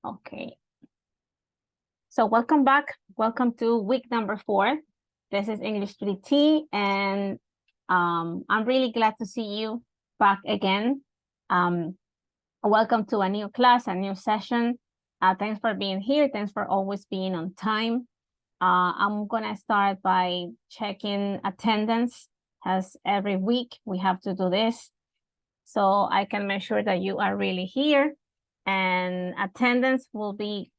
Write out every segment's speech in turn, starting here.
Okay. So welcome back. Welcome to week number 4. This is English 3T, and I'm really glad to see you back again. Welcome to a new class, a new session. Thanks for being here. Thanks for always being on time. I'm gonna start by checking attendance, as every week we have to do this. So I can make sure that you are really here, and attendance will be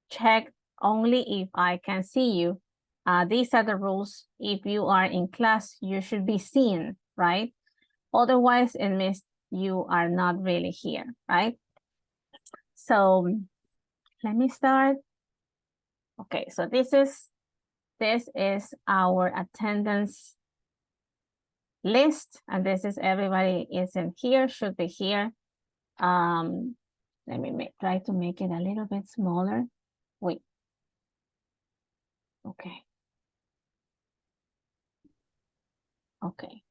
checked only if I can see you. These are the rules. If you are in class, you should be seen, right? Otherwise, it means you are not really here, right? So let me start. Okay, so this is our attendance list, and this is everybody isn't here, should be here. Let me try to make it a little bit smaller. Wait. Okay. Okay.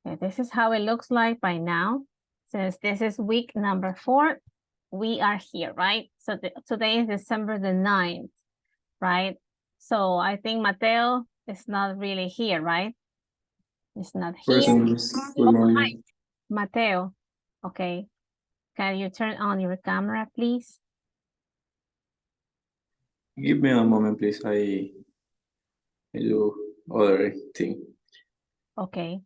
Okay, this is how it looks like by now. Since this is week number 4, we are here, right? So today is December the 9th, right? So I think Mateo is not really here, right? It's not here. Present. Good morning. Hi, Mateo. Okay. Can you turn on your camera, please? Give me a moment, please. I do other thing. Okay.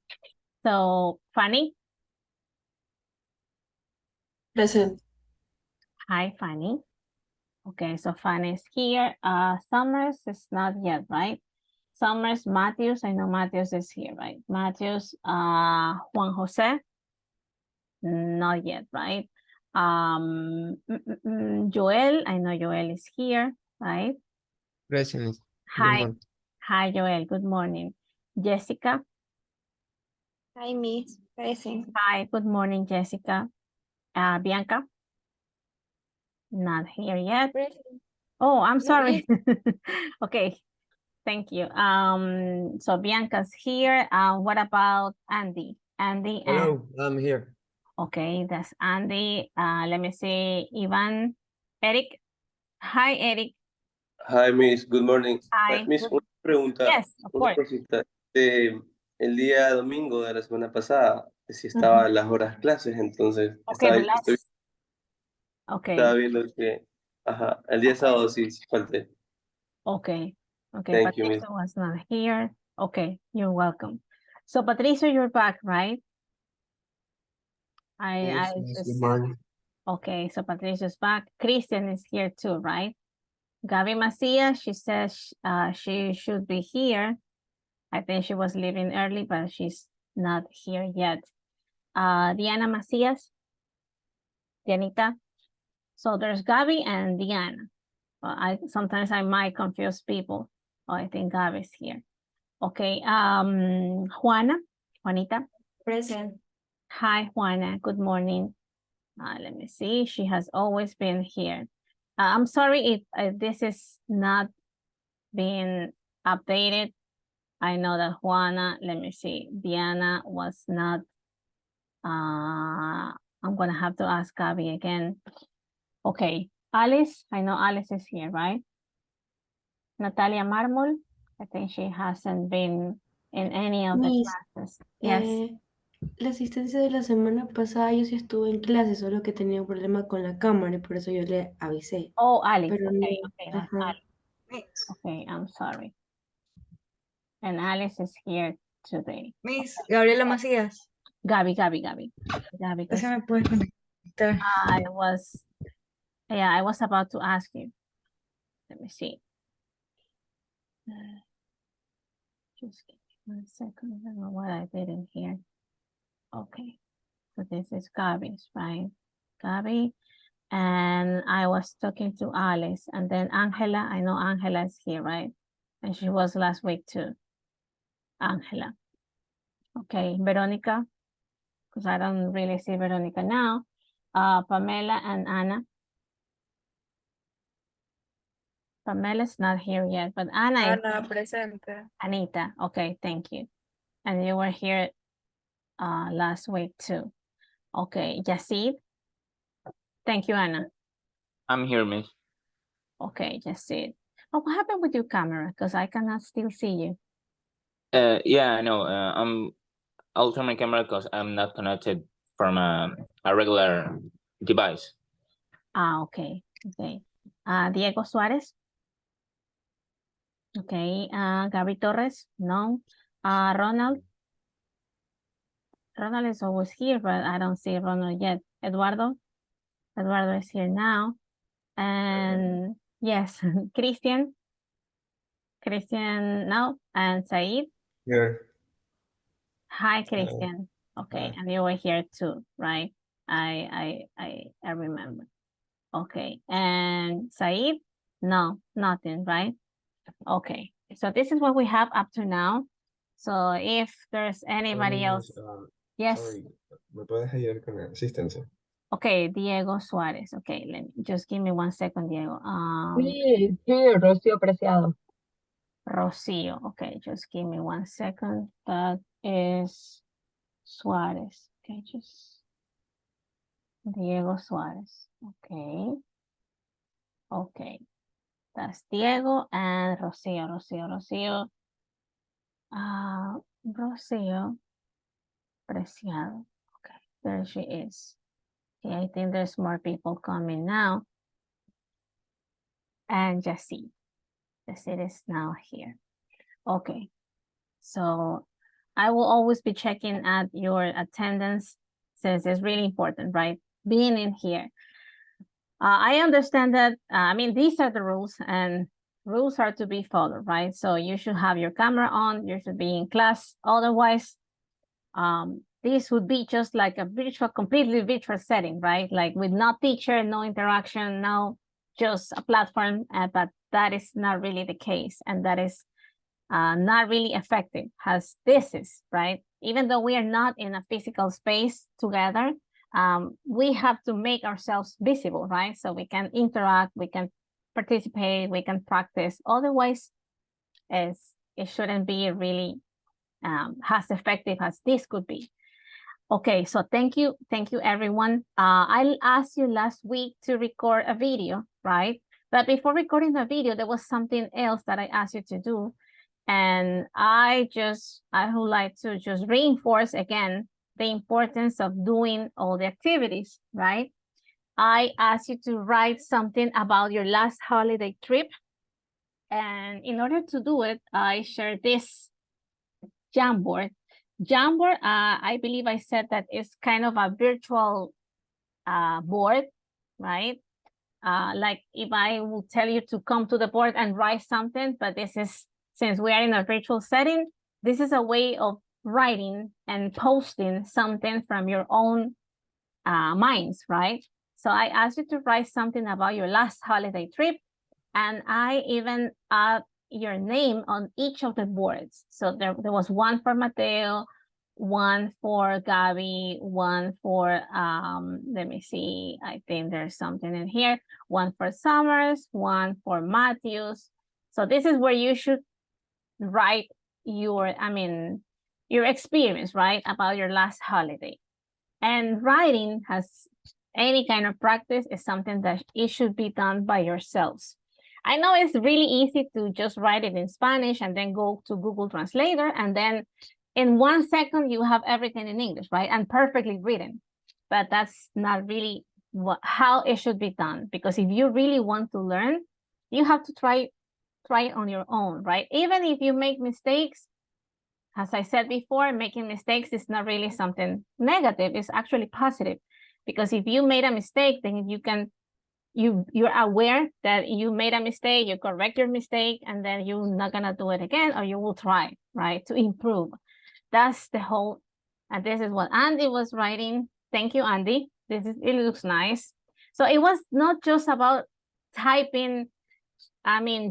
So, Fanny? Present. Hi, Fanny. Okay, so Fanny is here. Summers is not yet, right? Summers, Matthews, I know Matthews is here, right? Matthews, Juan Jose, not yet, right? Joel, I know Joel is here, right? Present. Hi, hi, Joel, good morning. Jessica. Hi, Miss. Present. Hi, good morning, Jessica. Bianca. Not here yet. Present. Oh, I'm Not sorry. Okay, thank you. So Bianca's here. What about Andy? Andy and Hello, I'm here. okay, that's Andy. Let me see, Ivan, Eric. Hi, Eric. Hi, Miss. Good morning. Hi. Miss, una pregunta. Yes, of Una course. cosita. El día domingo de la semana pasada, si estaba las horas clases, entonces Okay, the last. estaba Okay, viendo que, ajá, el día sábado sí falté. okay, okay. Thank you, Miss. Patricia was not here. Okay, you're welcome. So Patricia, you're back, right? Yes, I yes, just, good morning. okay, so Patricia's back. Christian is here too, right? Gabi Macia, she says she should be here. I think she was leaving early, but she's not here yet. Diana Macias, Dianita. So there's Gabi and Diana. Sometimes I might confuse people. Oh, I think Gabi's here. Okay, Juana, Juanita. Present. Hi, Juana, good morning. Let me see, she has always been here. I'm sorry if this is not being updated. I know that Juana, let me see, Diana was not, I'm gonna have to ask Gabi again. Okay, Alice, I know Alice is here, right? Natalia Marmol, I think she hasn't been in any of the Miss, classes. Yes. La asistencia de la semana pasada yo sí estuve en clase, solo que tenía un problema con la cámara y por eso yo le avisé. Oh, Alice, Pero okay, no, okay, that's ajá. Alice. Okay, I'm sorry. And Alice is here today. Miss, Gabriela Macías. Gabi. Esa me puede conectar. I was about to ask you. Let me see. Just give me 1 second. I don't know what I did in here. Okay. So this is Gabi's, right? Gabi. And I was talking to Alice, and then Angela. I know Angela is here, right? And she was last week too. Angela. Okay, Veronica, because I don't really see Veronica now. Pamela and Anna. Pamela's not here yet, but Anna is presente. Anita. Okay, thank you. And you were here last week too. Okay, Yasid. Thank you, Anna. I'm here, Miss. Okay, just see it. Oh, what happened with your camera? Because I cannot still see you. Yeah, I know. I'll turn my camera because I'm not connected from a regular device. Ah, okay, okay. Diego Suarez. Okay, Gabby Torres, no. Ronald. Ronald is always here, but I don't see Ronald yet. Eduardo. Eduardo is here now. And yes, Christian. Christian now. And Said. Here. Hi, Christian. Okay, hi. and you were here too, right? I remember. Okay, and Said? No, nothing, right? Okay, so this is what we have up to now. So if there's anybody else, yes. Sorry, ¿me puedes ayudar con la asistencia? Okay, Diego Suarez. Okay, just give me 1 second, Diego. Sí, Rocío Preciado. Rocio. Okay, just give me 1 second. That is Suarez. Okay, just Diego Suarez. Okay. Okay. That's Diego and Rocio. Rocio. Rocio Preciado. Okay, there she is. Okay, I think there's more people coming now. And Jessie. Jessie is now here. Okay. So I will always be checking at your attendance since it's really important, right? Being in here. I understand that, I mean, these are the rules and rules are to be followed, right? So you should have your camera on, you should be in class. Otherwise, this would be just like a virtual, completely virtual setting, right? Like with no teacher, no interaction, no, just a platform, but that is not really the case. And that is not really effective as this is, right? Even though we are not in a physical space together, we have to make ourselves visible, right? So we can interact, we can participate, we can practice. Otherwise, it shouldn't be really as effective as this could be. Okay, so thank you everyone. I asked you last week to record a video, right? But before recording the video, there was something else that I asked you to do. And I would like to just reinforce again the importance of doing all the activities, right? I asked you to write something about your last holiday trip. And in order to do it, I shared this Jamboard. Jamboard, I believe I said that it's kind of a virtual board, right? Like if I will tell you to come to the board and write something, but this is, since we are in a virtual setting, this is a way of writing and posting something from your own minds, right? So I asked you to write something about your last holiday trip, and I even add your name on each of the boards. So there was one for Mateo, one for Gabby, one for, let me see, I think there's something in here, one for Summers, one for Matthews. So this is where you should write your, your experience, right, about your last holiday. And writing has any kind of practice is something that it should be done by yourselves. I know it's really easy to just write it in Spanish and then go to Google Translator, and then in 1 second you have everything in English, right, and perfectly written. But that's not really how it should be done, because if you really want to learn, you have to try it on your own, right? Even if you make mistakes, as I said before, making mistakes is not really something negative. It's actually positive, because if you made a mistake, then you're aware that you made a mistake, you correct your mistake, and then you're not gonna do it again, or you will try, right, to improve. That's the whole, and this is what Andy was writing. Thank you, Andy. It looks nice. So it was not just about typing,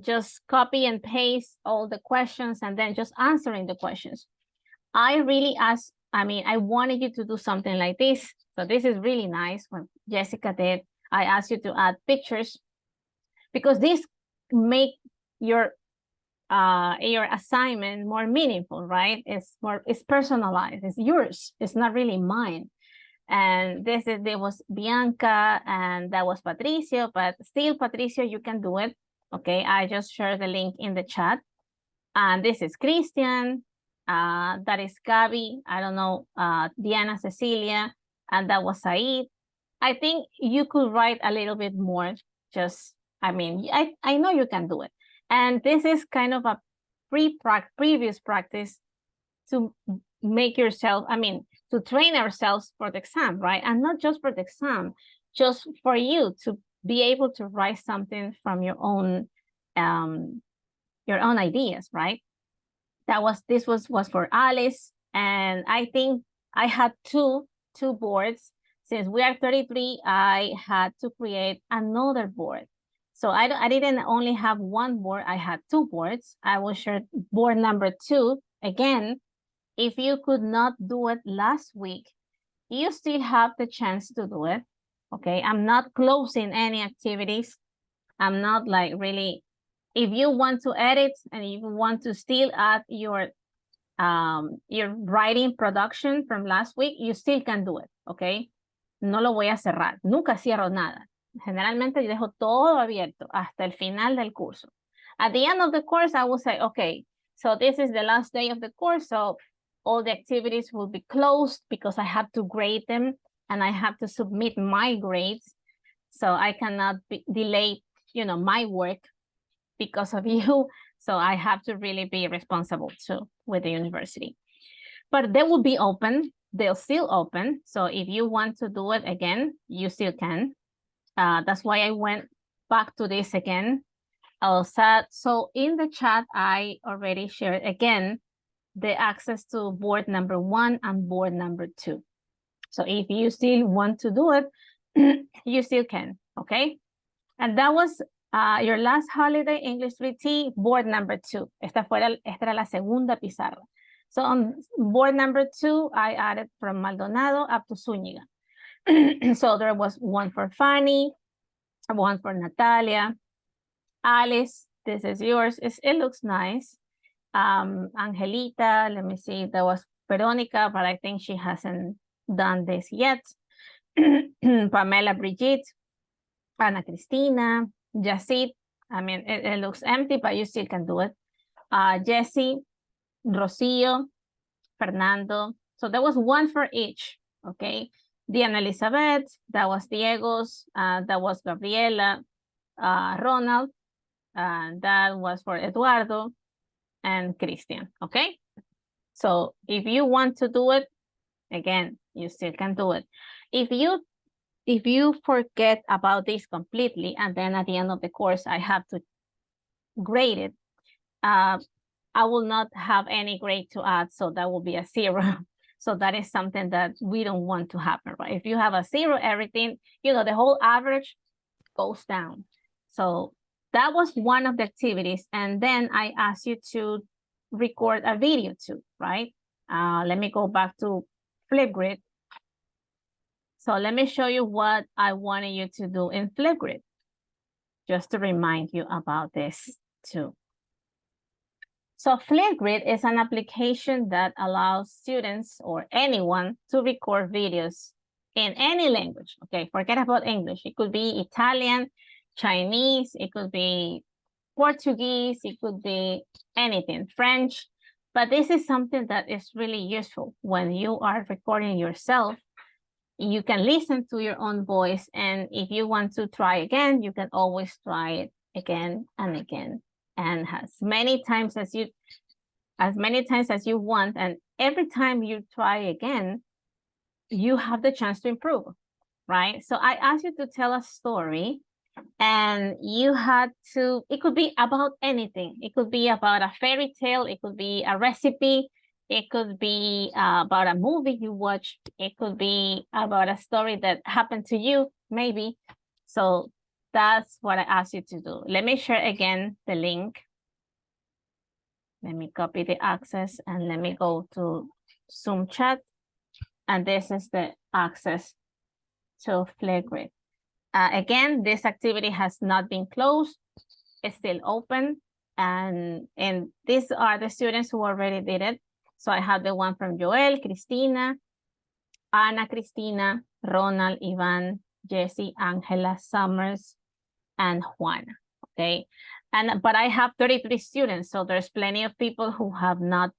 just copy and paste all the questions and then just answering the questions. I really asked, I wanted you to do something like this. So this is really nice what Jessica did. I asked you to add pictures, because this make your assignment more meaningful, right? It's personalized, it's yours, it's not really mine. And there was Bianca, and that was Patricio, but still, Patricio, you can do it. Okay, I just shared the link in the chat. And this is Christian, that is Gabi, I don't know, Diana Cecilia, and that was Said. I think you could write a little bit more, just, I mean, I know you can do it. And this is kind of a previous practice to make yourself, I mean, to train ourselves for the exam, right? And not just for the exam, just for you to be able to write something from your own ideas, right? This was for Alice, and I think I had two boards. Since we are 33, I had to create another board. So I didn't only have one board, I had two boards. I will share board number 2. Again, if you could not do it last week, you still have the chance to do it. Okay, I'm not closing any activities. I'm not like really, if you want to edit and if you want to still add your writing production from last week, you still can do it, okay? No lo voy a cerrar, nunca cierro nada. Generalmente yo dejo todo abierto hasta el final del curso. At the end of the course, I will say, okay, so this is the last day of the course, so all the activities will be closed because I have to grade them and I have to submit my grades. So I cannot delay, my work because of you. So I have to really be responsible too with the university. But they will be open. They'll still open. So if you want to do it again, you still can. That's why I went back to this again. So in the chat, I already shared again the access to board number 1 and board number 2. So if you still want to do it, you still can, okay? And that was your last holiday English 3T, board number 2. Esta era la segunda pizarra. So on board number 2, I added from Maldonado up to Zúñiga. So there was one for Fanny, one for Natalia. Alice, this is yours. It looks nice. Angelita, let me see, there was Veronica, but I think she hasn't done this yet. Pamela, Brigitte, Ana Cristina, Jacid, I mean, it looks empty, but you still can do it. Jessie, Rocio, Fernando. So there was one for each, okay? Diana Elizabeth, that was Diego's, that was Gabriela, Ronald, that was for Eduardo, and Christian, okay? So if you want to do it, again, you still can do it. If you forget about this completely, and then at the end of the course, I have to grade it, I will not have any grade to add, so that will be a 0. So that is something that we don't want to happen, right? If you have a 0, everything, the whole average goes down. So that was one of the activities. And then I asked you to record a video too, right? Let me go back to Flipgrid. So let me show you what I wanted you to do in Flipgrid, just to remind you about this too. So Flipgrid is an application that allows students or anyone to record videos in any language. Okay, forget about English. It could be Italian, Chinese, it could be Portuguese, it could be anything, French. But this is something that is really useful when you are recording yourself. You can listen to your own voice, and if you want to try again, you can always try it again and again, and as many times as you want. And every time you try again, you have the chance to improve, right? So I asked you to tell a story, and you had to, it could be about anything. It could be about a fairy tale, it could be a recipe, it could be about a movie you watched, it could be about a story that happened to you, maybe. So that's what I asked you to do. Let me share again the link. Let me copy the access and let me go to Zoom chat. And this is the access to Flipgrid. Again, this activity has not been closed. It's still open. And these are the students who already did it. So I have the one from Joel, Cristina, Ana Cristina, Ronald, Ivan, Jesse, Angela, Summers, and Juana, okay? But I have 33 students, so there's plenty of people who have not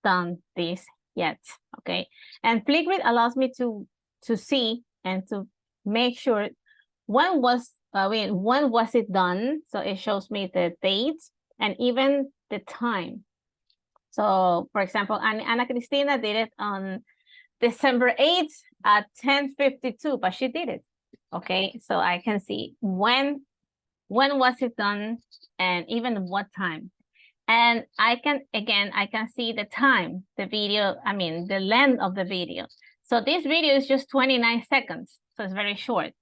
done this yet, okay? And Flipgrid allows me to see and to make sure when was it done? So it shows me the date and even the time. So for example, Ana Cristina did it on December 8th at 10:52, but she did it. Okay, so I can see when was it done and even what time. And I can see the time, the video, the length of the video. So this video is just 29 seconds, so it's very short.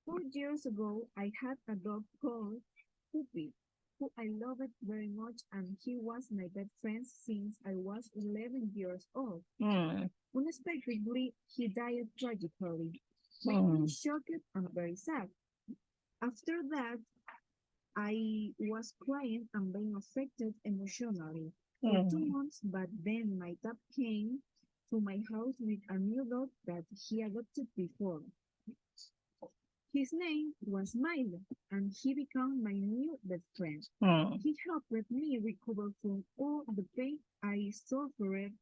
4 years ago, I had a dog called Puppy, who I loved very much, and he was my best friend since I was 11 years old. Unexpectedly, he died tragically, making me shocked and very sad. After that, I was crying and being affected emotionally for 2 months, but then my dad came to my house with a new dog that he adopted before. His name was Milo, and he became my new best friend. He helped me recover from all the pain I suffered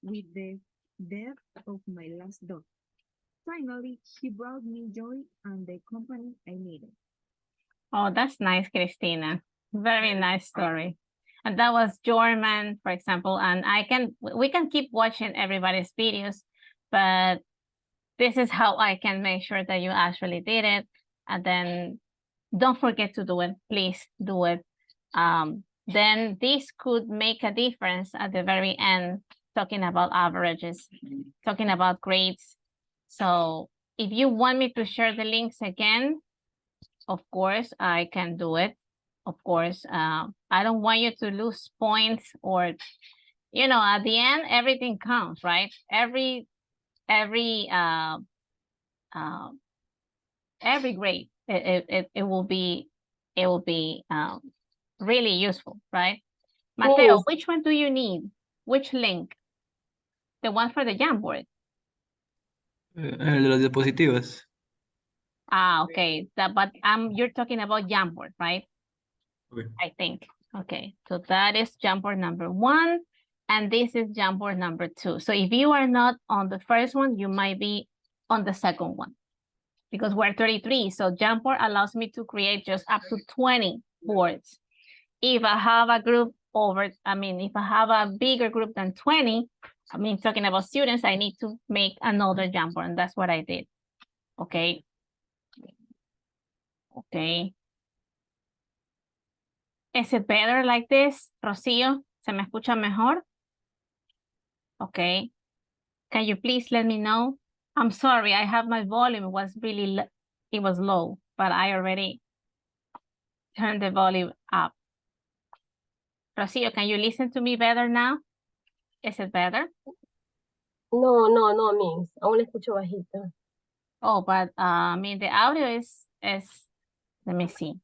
with the death of my last dog. Finally, he brought me joy and the company I needed. Oh, that's nice, Cristina. Very nice story. And that was Jorman, for example, and we can keep watching everybody's videos, but this is how I can make sure that you actually did it. And then don't forget to do it. Please do it. Then this could make a difference at the very end, talking about averages, talking about grades. So if you want me to share the links again, of course, I can do it. Of course, I don't want you to lose points or, at the end, everything counts, right? Every grade, it will be really useful, right? Mateo, Yes. which one do you need? Which link? The one for the Jamboard. El de las diapositivas. Okay. But you're talking about Jamboard, right? Okay. I think. Okay. So that is Jamboard number 1. And this is Jamboard number 2. So if you are not on the first one, you might be on the second one. Because we're 33. So Jamboard allows me to create just up to 20 boards. If I have a group if I have a bigger group than 20, talking about students, I need to make another Jamboard, and that's what I did. Okay. Okay. Is it better like this, Rocío? ¿Se me escucha mejor? Okay. Can you please let me know? I'm sorry, I have my volume was really, it was low, but I already turned the volume up. Rocío, can you listen to me better now? Is it better? No, Miss. Aún la escucho bajita. Oh, but the audio is, let me see.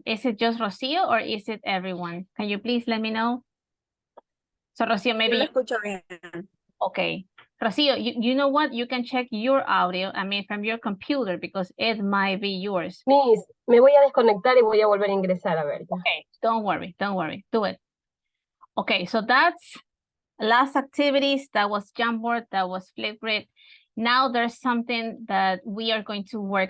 Is it just Rocío or is it everyone? Can you please let me know? So Rocío, maybe. Yo la escucho bien. Okay. Rocío, you know what? You can check your audio, from your computer because it might be yours. Miss, me voy a desconectar y voy a volver a ingresar a ver. Ya. Okay, don't worry, do it. Okay, so that's last activities. That was Jamboard, that was Flipgrid. Now there's something that we are going to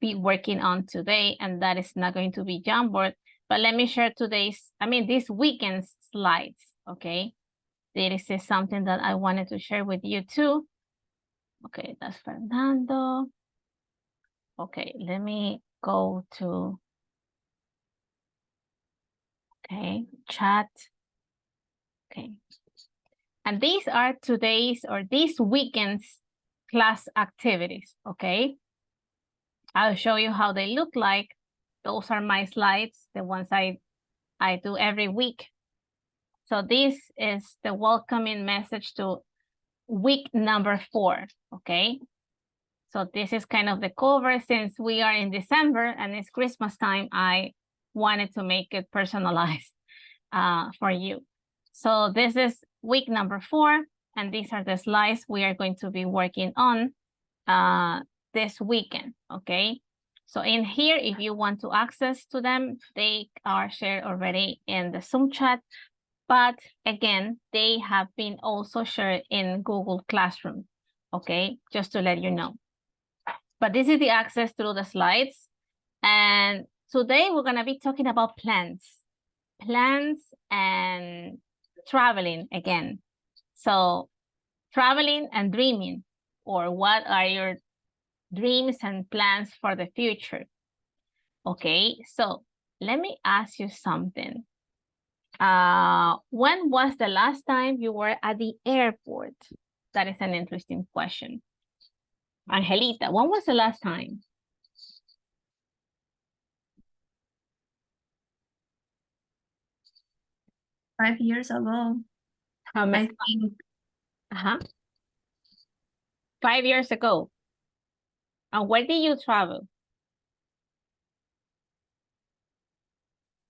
be working on today, and that is not going to be Jamboard, but let me share this weekend's slides, okay? This is something that I wanted to share with you too. Okay, that's Fernando. Okay, let me go to, okay, chat. Okay. And these are today's or this weekend's class activities, okay? I'll show you how they look like. Those are my slides, the ones I do every week. So this is the welcoming message to week number 4, okay? So this is kind of the cover. Since we are in December and it's Christmas time, I wanted to make it personalized for you. So this is week number 4, and these are the slides we are going to be working on this weekend, okay? So in here, if you want to access to them, they are shared already in the Zoom chat, but again, they have been also shared in Google Classroom, okay? Just to let you know. But this is the access through the slides. And today we're gonna be talking about plans and traveling again. So traveling and dreaming, or what are your dreams and plans for the future? Okay, so let me ask you something. When was the last time you were at the airport? That is an interesting question. Angelita, when was the last time? Five years ago. How many? Think 5 years ago. And where did you travel?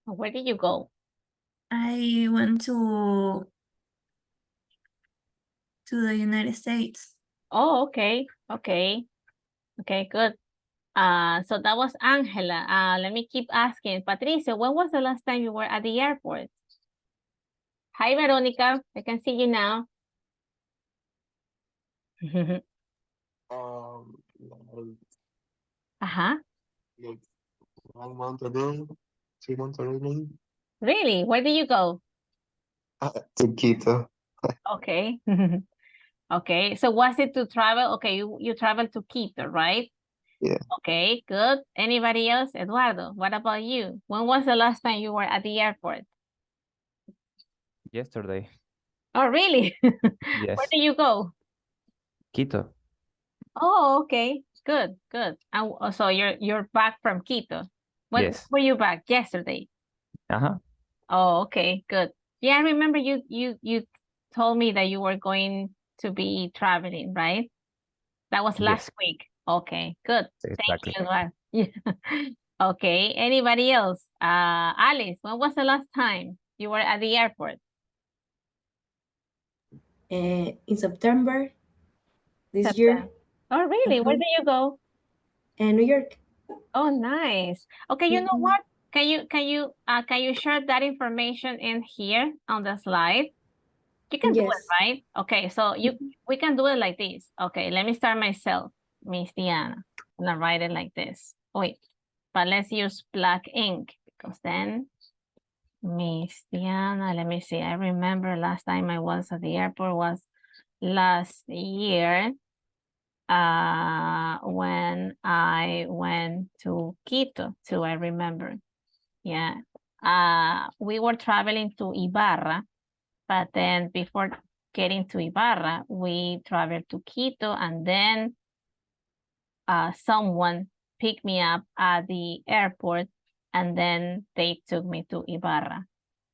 Where did you go? I went to the United States. Oh, okay, okay, okay, good. So that was Angela. Let me keep asking. Patricia, when was the last time you were at the airport? Hi, Veronica. I can see you now. Uh-huh. Like 1 month ago, 2 months ago, maybe. Really? Where did you go? To Quito. Okay. Okay. So was it to travel? Okay, you traveled to Quito, right? Yeah. Okay, good. Anybody else? Eduardo, what about you? When was the last time you were at the airport? Yesterday. Oh, really? Yes. Where did you go? Quito. Oh, okay. Good, good. And so you're back from Quito. When Yes. were you back? Yesterday. Uh-huh. Oh, okay, good. Yeah, I remember you told me that you were going to be traveling, right? That was last week. Okay, good. Exactly. Thank you, Eduardo. Yeah. Okay, anybody else? Alice, when was the last time you were at the airport? In September this year. Oh, really? Where did you go? In New York. Oh, nice. Okay, you know what? Can you share that information in here on the slide? You can do it, right? Okay, so we can do it like this. Okay, let me start myself, Miss Diana. I'm gonna write it like this. Wait, but let's use black ink because then Miss Diana, let me see. I remember last time I was at the airport was last year. When I went to Quito too, I remember. Yeah. We were traveling to Ibarra, but then before getting to Ibarra, we traveled to Quito, and then someone picked me up at the airport, and then they took me to Ibarra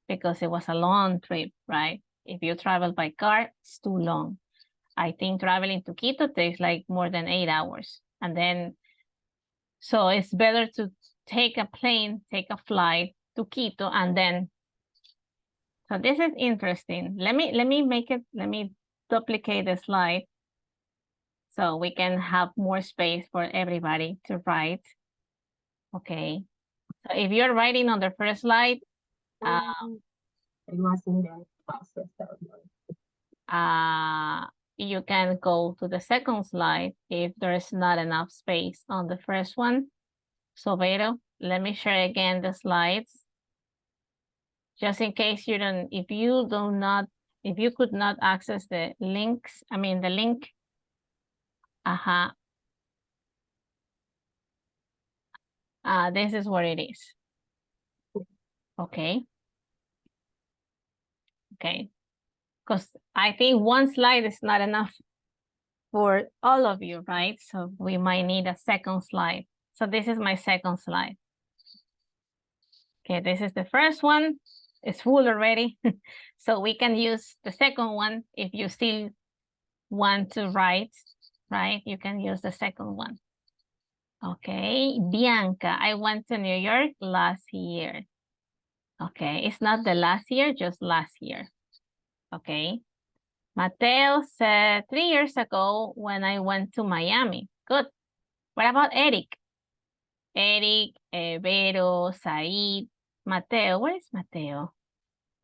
because it was a long trip, right? If you travel by car, it's too long. I think traveling to Quito takes like more than 8 hours. And then, so it's better to take a plane, take a flight to Quito, and then, so this is interesting. Let me duplicate the slide so we can have more space for everybody to write. Okay. So if you're writing on the first slide, you can go to the second slide if there's not enough space on the first one. So Vero, let me share again the slides. Just in case you don't, if you could not access the links, I mean the link. This is what it is. Okay. Okay. Because I think one slide is not enough for all of you, right? So we might need a second slide. So this is my second slide. Okay, this is the first one. It's full already. So we can use the second one if you still want to write, right? You can use the second one. Okay, Bianca, I went to New York last year. Okay, it's not the last year, just last year. Okay. Mateo said 3 years ago when I went to Miami. Good. What about Eric? Eric, Vero, Said, Mateo. Where is Mateo?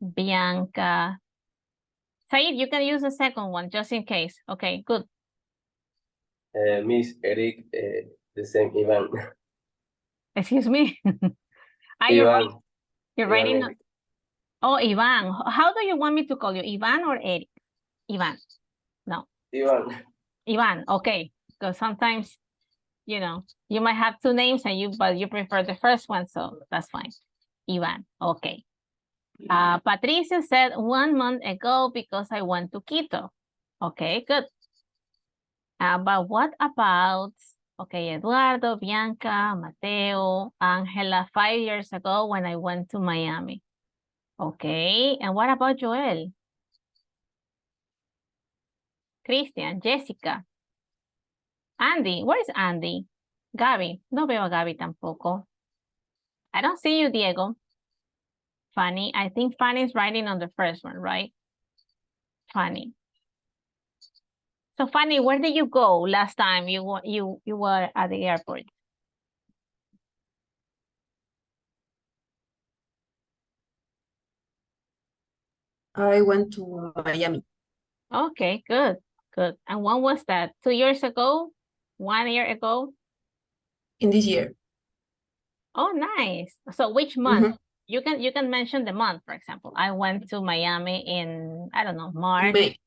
Bianca. Said, you can use the second one just in case. Okay, good. Miss Eric, the same Ivan. Excuse me. Are you Ivan. you're Ivan writing? Eric. Oh, Ivan. How do you want me to call you? Ivan or Eric? Ivan. No. Ivan. Ivan. Okay. Because sometimes, you know, you might have two names but you prefer the first one, so that's fine. Ivan. Okay. Patricia said 1 month ago because I went to Quito. Okay, good. But what about, okay, Eduardo, Bianca, Mateo, Angela, 5 years ago when I went to Miami. Okay, and what about Joel? Christian, Jessica. Andy, where is Andy? Gaby, no veo a Gaby tampoco. I don't see you, Diego. Fanny, I think Fanny is writing on the first one, right? Fanny. So Fanny, where did you go last time you were at the airport? I went to Miami. Okay, good, good. And when was that? 2 years ago? 1 year ago? In this year. Oh, nice. So which month? You can mention the month, for example. I went to Miami in, I don't know, March May.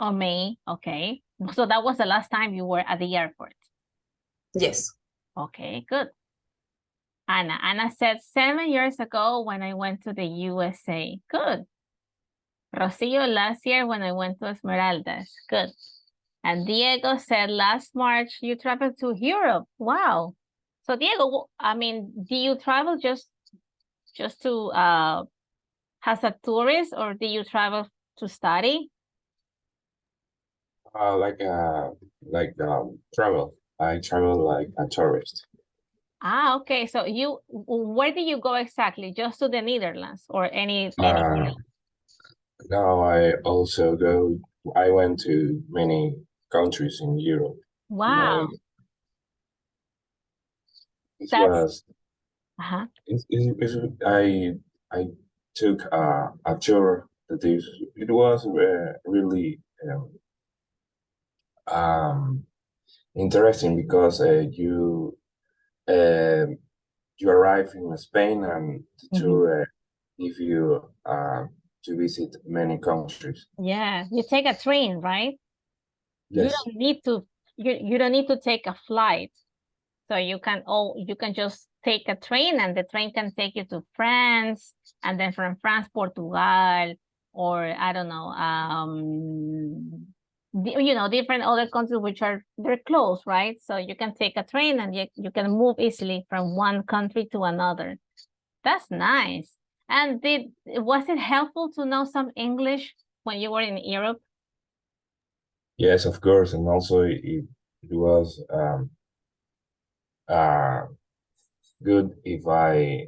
or May. Okay. So that was the last time you were at the airport. Yes. Okay, good. Anna said 7 years ago when I went to the USA. Good. Rocio, last year when I went to Esmeraldas. Good. And Diego said last March you traveled to Europe. Wow. So Diego, I mean, do you travel just to as a tourist, or do you travel to study? Travel. I travel like a tourist. Ah, okay. So where do you go exactly? Just to the Netherlands or any Now I went to many countries in Europe. Wow. It That's was, I took a tour that it was really interesting because you arrive in Spain and the tour give you to visit many countries. Yeah, you take a train, right? Yes. You don't need to you don't need to take a flight. So you can just take a train and the train can take you to France and then from France, Portugal, or I don't know, different other countries which they're close, right? So you can take a train and you can move easily from one country to another. That's nice. And was it helpful to know some English when you were in Europe? Yes, of course, and also it was good if I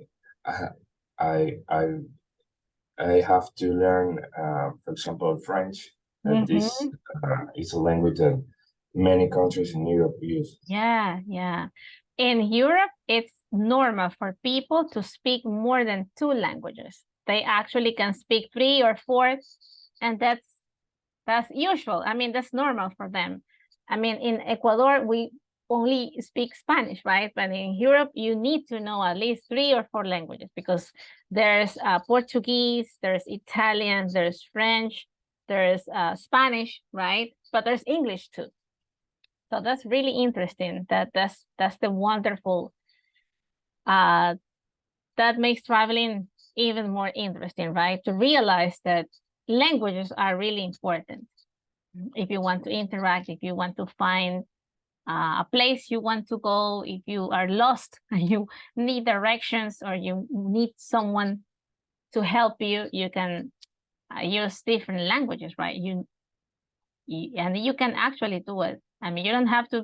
have to learn, for example, French. This is a language that many countries in Europe use. Yeah, yeah. In Europe, it's normal for people to speak more than 2 languages. They actually can speak 3 or 4, and that's usual. I mean, that's normal for them. I mean, in Ecuador, we only speak Spanish, right? But in Europe, you need to know at least 3 or 4 languages because there's Portuguese, there's Italian, there's French, there's Spanish, right? But there's English too. So that's really interesting. That's the wonderful, that makes traveling even more interesting, right? To realize that languages are really important. If you want to interact, if you want to find a place you want to go, if you are lost and you need directions or you need someone to help you, you can use different languages, right? And you can actually do it. I mean, you don't have to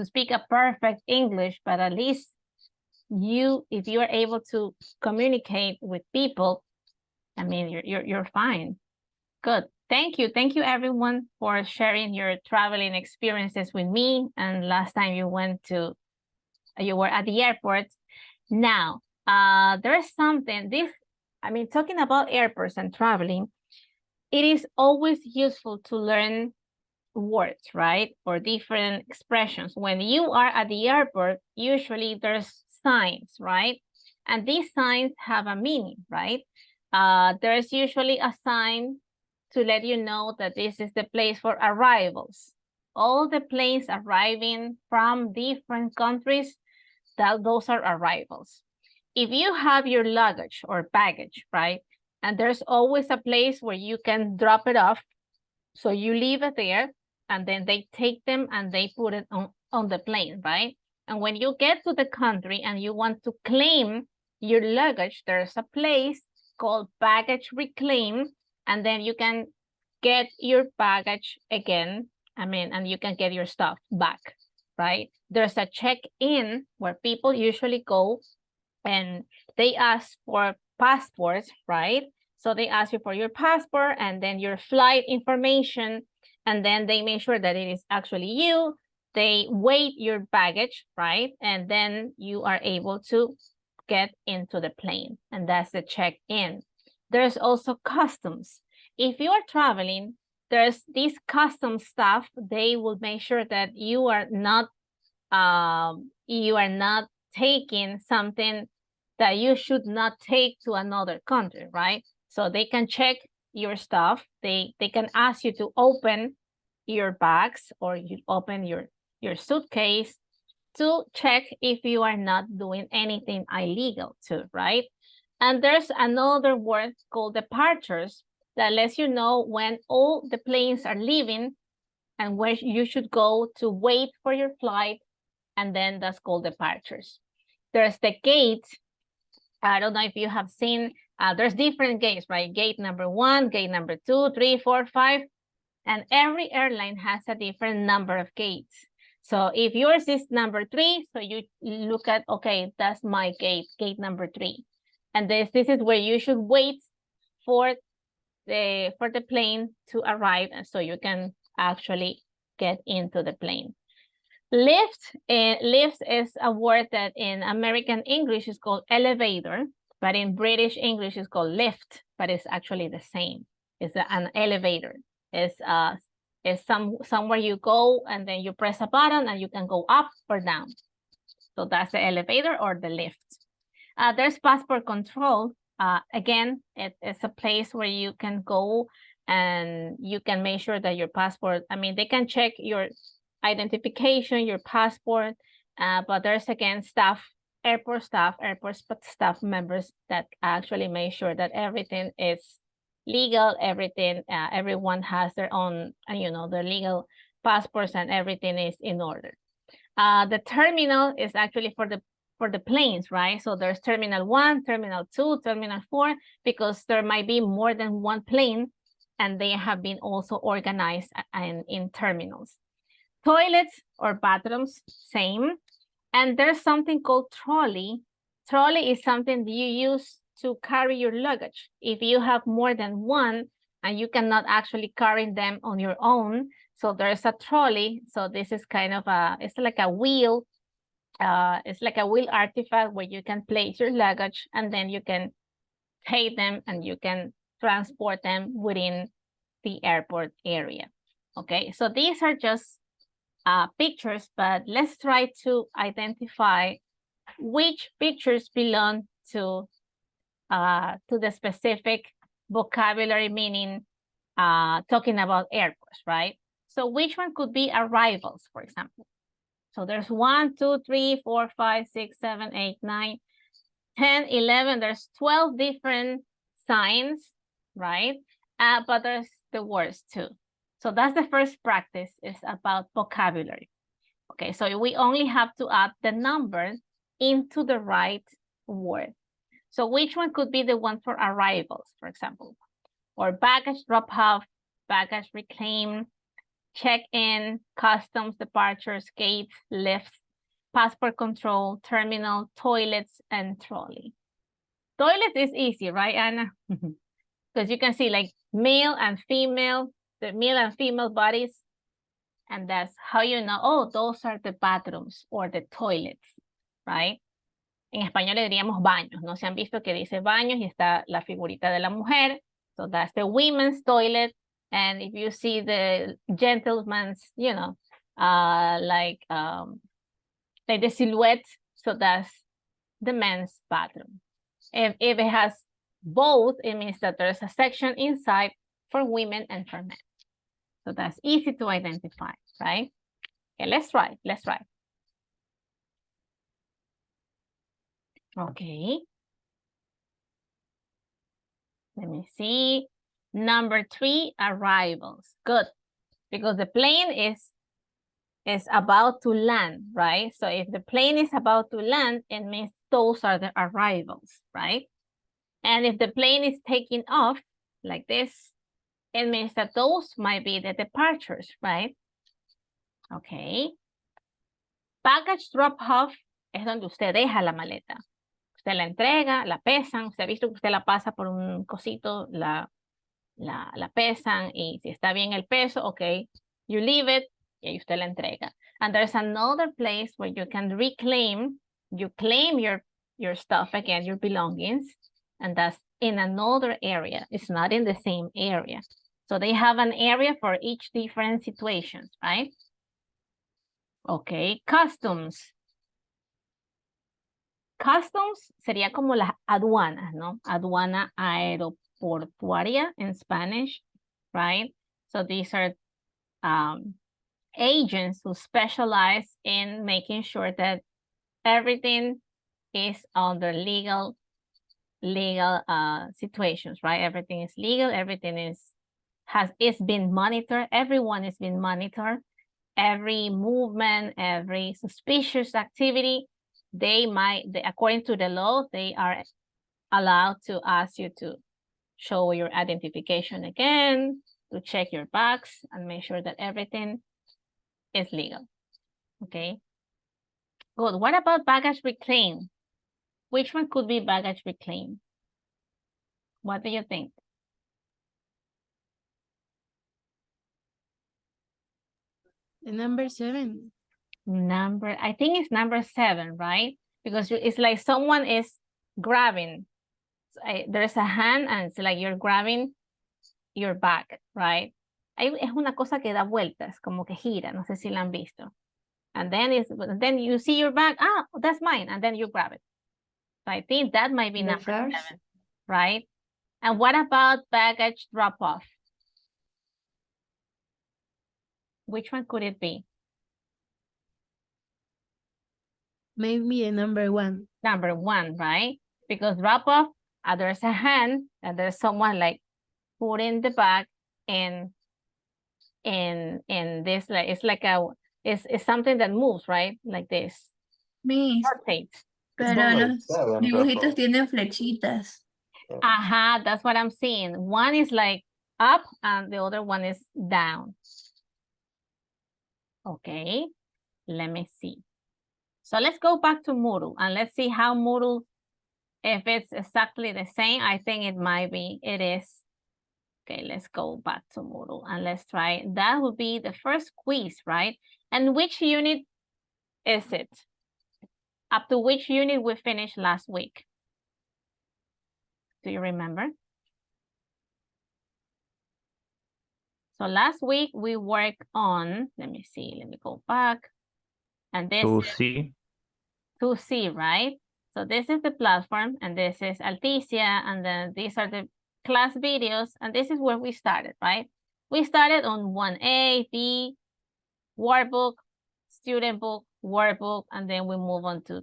speak a perfect English, but at least if you are able to communicate with people, I mean, you're fine. Good. Thank you everyone for sharing your traveling experiences with me. And last time you were at the airport. Now, there's something, talking about airports and traveling, it is always useful to learn words, right? Or different expressions. When you are at the airport, usually there's signs, right? And these signs have a meaning, right? There's usually a sign to let you know that this is the place for arrivals. All the planes arriving from different countries, those are arrivals. If you have your luggage or baggage, right? And there's always a place where you can drop it off. So you leave it there and then they take them and they put it on the plane, right? And when you get to the country and you want to claim your luggage, there's a place called baggage reclaim, and then you can get your baggage again, and you can get your stuff back, right? There's a check-in where people usually go and they ask for passports, right? So they ask you for your passport and then your flight information, and then they make sure that it is actually you. They weigh your baggage, right? And then you are able to get into the plane, and that's the check-in. There's also customs. If you are traveling, there's this customs staff. They will make sure that you are not taking something that you should not take to another country, right? So they can check your stuff. They can ask you to open your bags or you open your suitcase to check if you are not doing anything illegal too, right? And there's another word called departures that lets you know when all the planes are leaving and where you should go to wait for your flight, and then that's called departures. There's the gate. I don't know if you have seen, there's different gates, right? Gate number 1, gate number 2, 3, 4, 5, and every airline has a different number of gates. So if yours is number 3, so you look at, okay, that's my gate, gate number 3. And this is where you should wait for the plane to arrive, and so you can actually get into the plane. Lift is a word that in American English is called elevator, but in British English is called lift, but it's actually the same. It's an elevator. It's somewhere you go and then you press a button and you can go up or down. So that's the elevator or the lift. There's passport control. Again, it's a place where you can go and you can make sure that your passport, they can check your identification, your passport, but there's again airport staff members that actually make sure that everything is legal, everyone has their own, their legal passports and everything is in order. The terminal is actually for the planes, right? So there's terminal 1, terminal 2, terminal 4, because there might be more than one plane and they have been also organized in terminals. Toilets or bathrooms, same. And there's something called trolley. Trolley is something that you use to carry your luggage. If you have more than one and you cannot actually carry them on your own, so there's a trolley. So this is kind of it's like a wheel. It's like a wheel artifact where you can place your luggage and then you can take them and you can transport them within the airport area. Okay, so these are just pictures, but let's try to identify which pictures belong to the specific vocabulary meaning talking about airports, right? So which one could be arrivals, for example? So there's 1, 2, 3, 4, 5, 6, 7, 8, 9, 10, 11. There's 12 different signs, right? But there's the words too. So that's the first practice, is about vocabulary. Okay, so we only have to add the number into the right word. So which one could be the one for arrivals, for example? Or baggage drop-off, baggage reclaim, check-in, customs, departures, gates, lifts, passport control, terminal, toilets, and trolley. Toilets is easy, right, Anna? Because you can see like male and female, the male and female bodies. And that's how you know, oh, those are the bathrooms or the toilets, right? En español le diríamos baños, ¿no? Se han visto que dice baños y está la figurita de la mujer. So that's the women's toilet. And if you see the gentleman's, you know, like the silhouette, so that's the men's bathroom. If it has both, it means that there's a section inside for women and for men. So that's easy to identify, right? Okay, let's try. Okay. Let me see. Number 3, arrivals. Good. Because the plane is about to land, right? So if the plane is about to land, it means those are the arrivals, right? And if the plane is taking off like this, it means that those might be the departures, right? Okay. Baggage drop-off es donde usted deja la maleta. Usted la entrega, la pesan, usted ha visto que usted la pasa por un cosito, la pesan y si está bien el peso, okay, you leave it y ahí usted la entrega. And there's another place where you can reclaim, you claim your stuff again, your belongings, and that's in another area. It's not in the same area. So they have an area for each different situations, right? Okay, customs. Customs sería como las aduanas, ¿no? Aduana aeroportuaria in Spanish, right? So these are agents who specialize in making sure that everything is under legal situations, right? Everything is legal, everything is been monitored, everyone is being monitored, every movement, every suspicious activity, according to the law, they are allowed to ask you to show your identification again, to check your bags and make sure that everything is legal. Okay. Good. What about baggage reclaim? Which one could be baggage reclaim? What do you think? Number 7. I think it's number 7, right? Because it's like someone is grabbing. There's a hand and it's like you're grabbing your bag, right? Es una cosa que da vueltas, como que gira, no sé si la han visto. And then you see your bag, that's mine, and then you grab it. So I think that might be number 7, right? And what about baggage drop-off? Which one could it be? Maybe a number 1. Number 1, right? Because drop-off, there's a hand and there's someone like putting the bag in this, like it's something that moves, right? Like this. Miss, Rotates. pero los dibujitos tienen flechitas. That's what I'm seeing. One is like up and the other one is down. Okay, let me see. So let's go back to Moodle and let's see how Moodle, if it's exactly the same, I think it might be, it is. Okay, let's go back to Moodle and let's try. That would be the first quiz, right? And which unit is it? Up to which unit we finished last week? Do you remember? So last week we worked on, let me see, let me go back. And this 2C. 2C, right? So this is the platform and this is Alticia and then these are the class videos and this is where we started, right? We started on 1A, B, workbook, student book, workbook, and then we move on to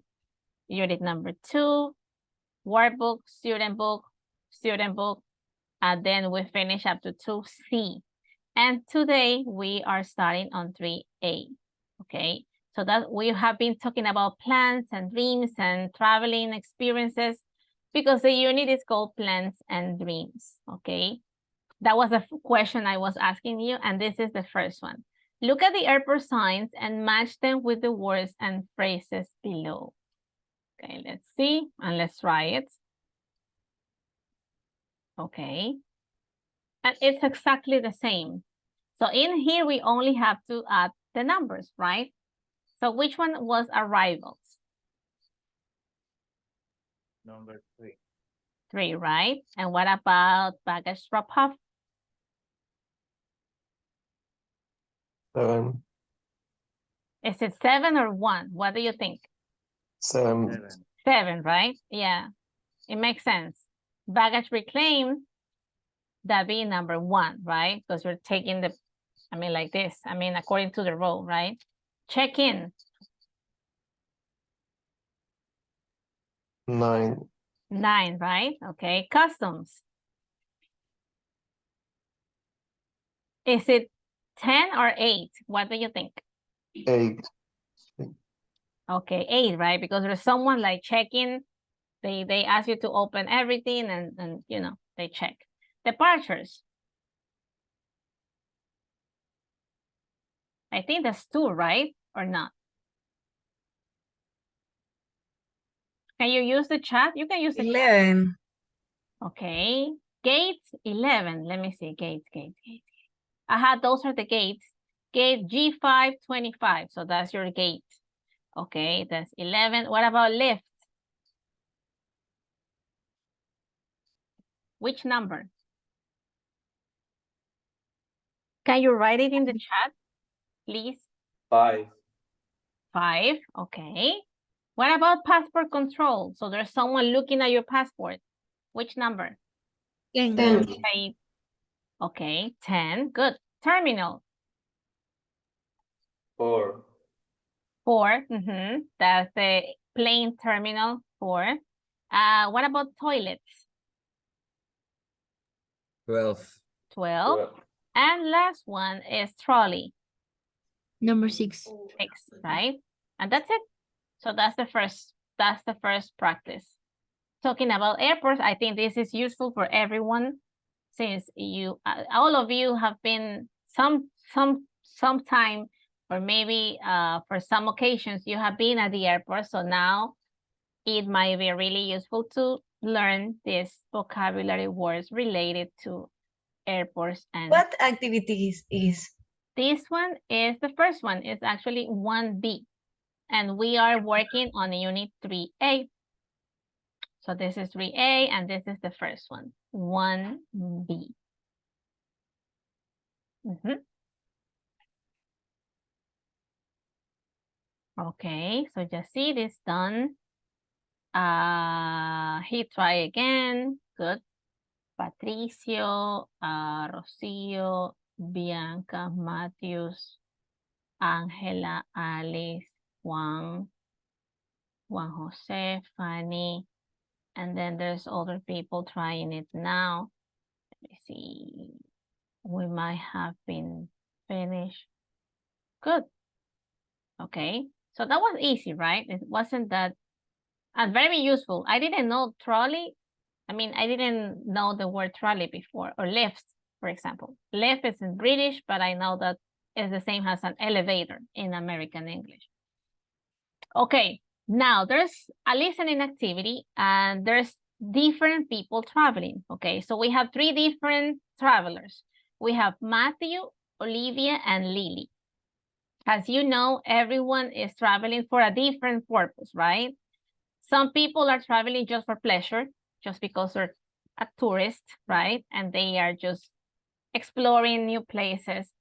unit number 2, workbook, student book, and then we finish up to 2C. And today we are starting on 3A, okay? So that we have been talking about plans and dreams and traveling experiences because the unit is called plans and dreams, okay? That was a question I was asking you, and this is the first one. Look at the airport signs and match them with the words and phrases below. Okay, let's see, and let's try it. Okay, And it's exactly the same. So in here, we only have to add the numbers, right? So which one was arrivals? Number 3. 3, right? And what about baggage drop-off? 7. Is it 7 or 1? What do you think? 7. 7, right? Yeah, it makes sense. Baggage reclaim, that be number 1, right? Because we're taking the, I mean, like this. I mean, according to the rule, right? Check-in. 9. 9, right? Okay, customs. Is it 10 or 8? What do you think? 8. Okay, 8, right? Because there's someone like checking, they ask you to open everything and you know, they check. Departures. I think that's 2, right? Or not? Can you use the chat? You can use the chat. 11. Okay. Gate 11. Let me see. Gate. Aha, those are the gates. Gate G5, 25. So that's your gate. Okay, that's 11. What about lift? Which number? Can you write it in the chat, please? 5. 5. Okay. What about passport control? So there's someone looking at your passport. Which number? 10. 10. Okay, 10. Good. Terminal. 4. 4. That's the plane terminal 4. What about toilets? 12. 12. And last one is trolley. Number 6. 6, right? And that's it. So that's the first practice. Talking about airports, I think this is useful for everyone since you, all of you have been some time, or maybe for some occasions you have been at the airport. So now it might be really useful to learn these vocabulary words related to airports. And What activities is? this one is the first one. It's actually 1B. And we are working on unit 3A. So this is 3A and this is the first one, 1B. Okay, so just see this done. He try again. Good. Patricio, Rocio, Bianca, Matthews, Angela, Alice, Juan Jose, Fanny, and then there's other people trying it now. Let me see. We might have been finished. Good. Okay, so that was easy, right? It wasn't that, and very useful. I didn't know trolley. I mean, I didn't know the word trolley before, or lift, for example. Lift is in British, but I know that it's the same as an elevator in American English. Okay, now there's a listening activity and there's different people traveling. Okay, so we have 3 different travelers. We have Matthew, Olivia, and Lily. As you know, everyone is traveling for a different purpose, right? Some people are traveling just for pleasure, just because they're a tourist, right? And they are just exploring new places.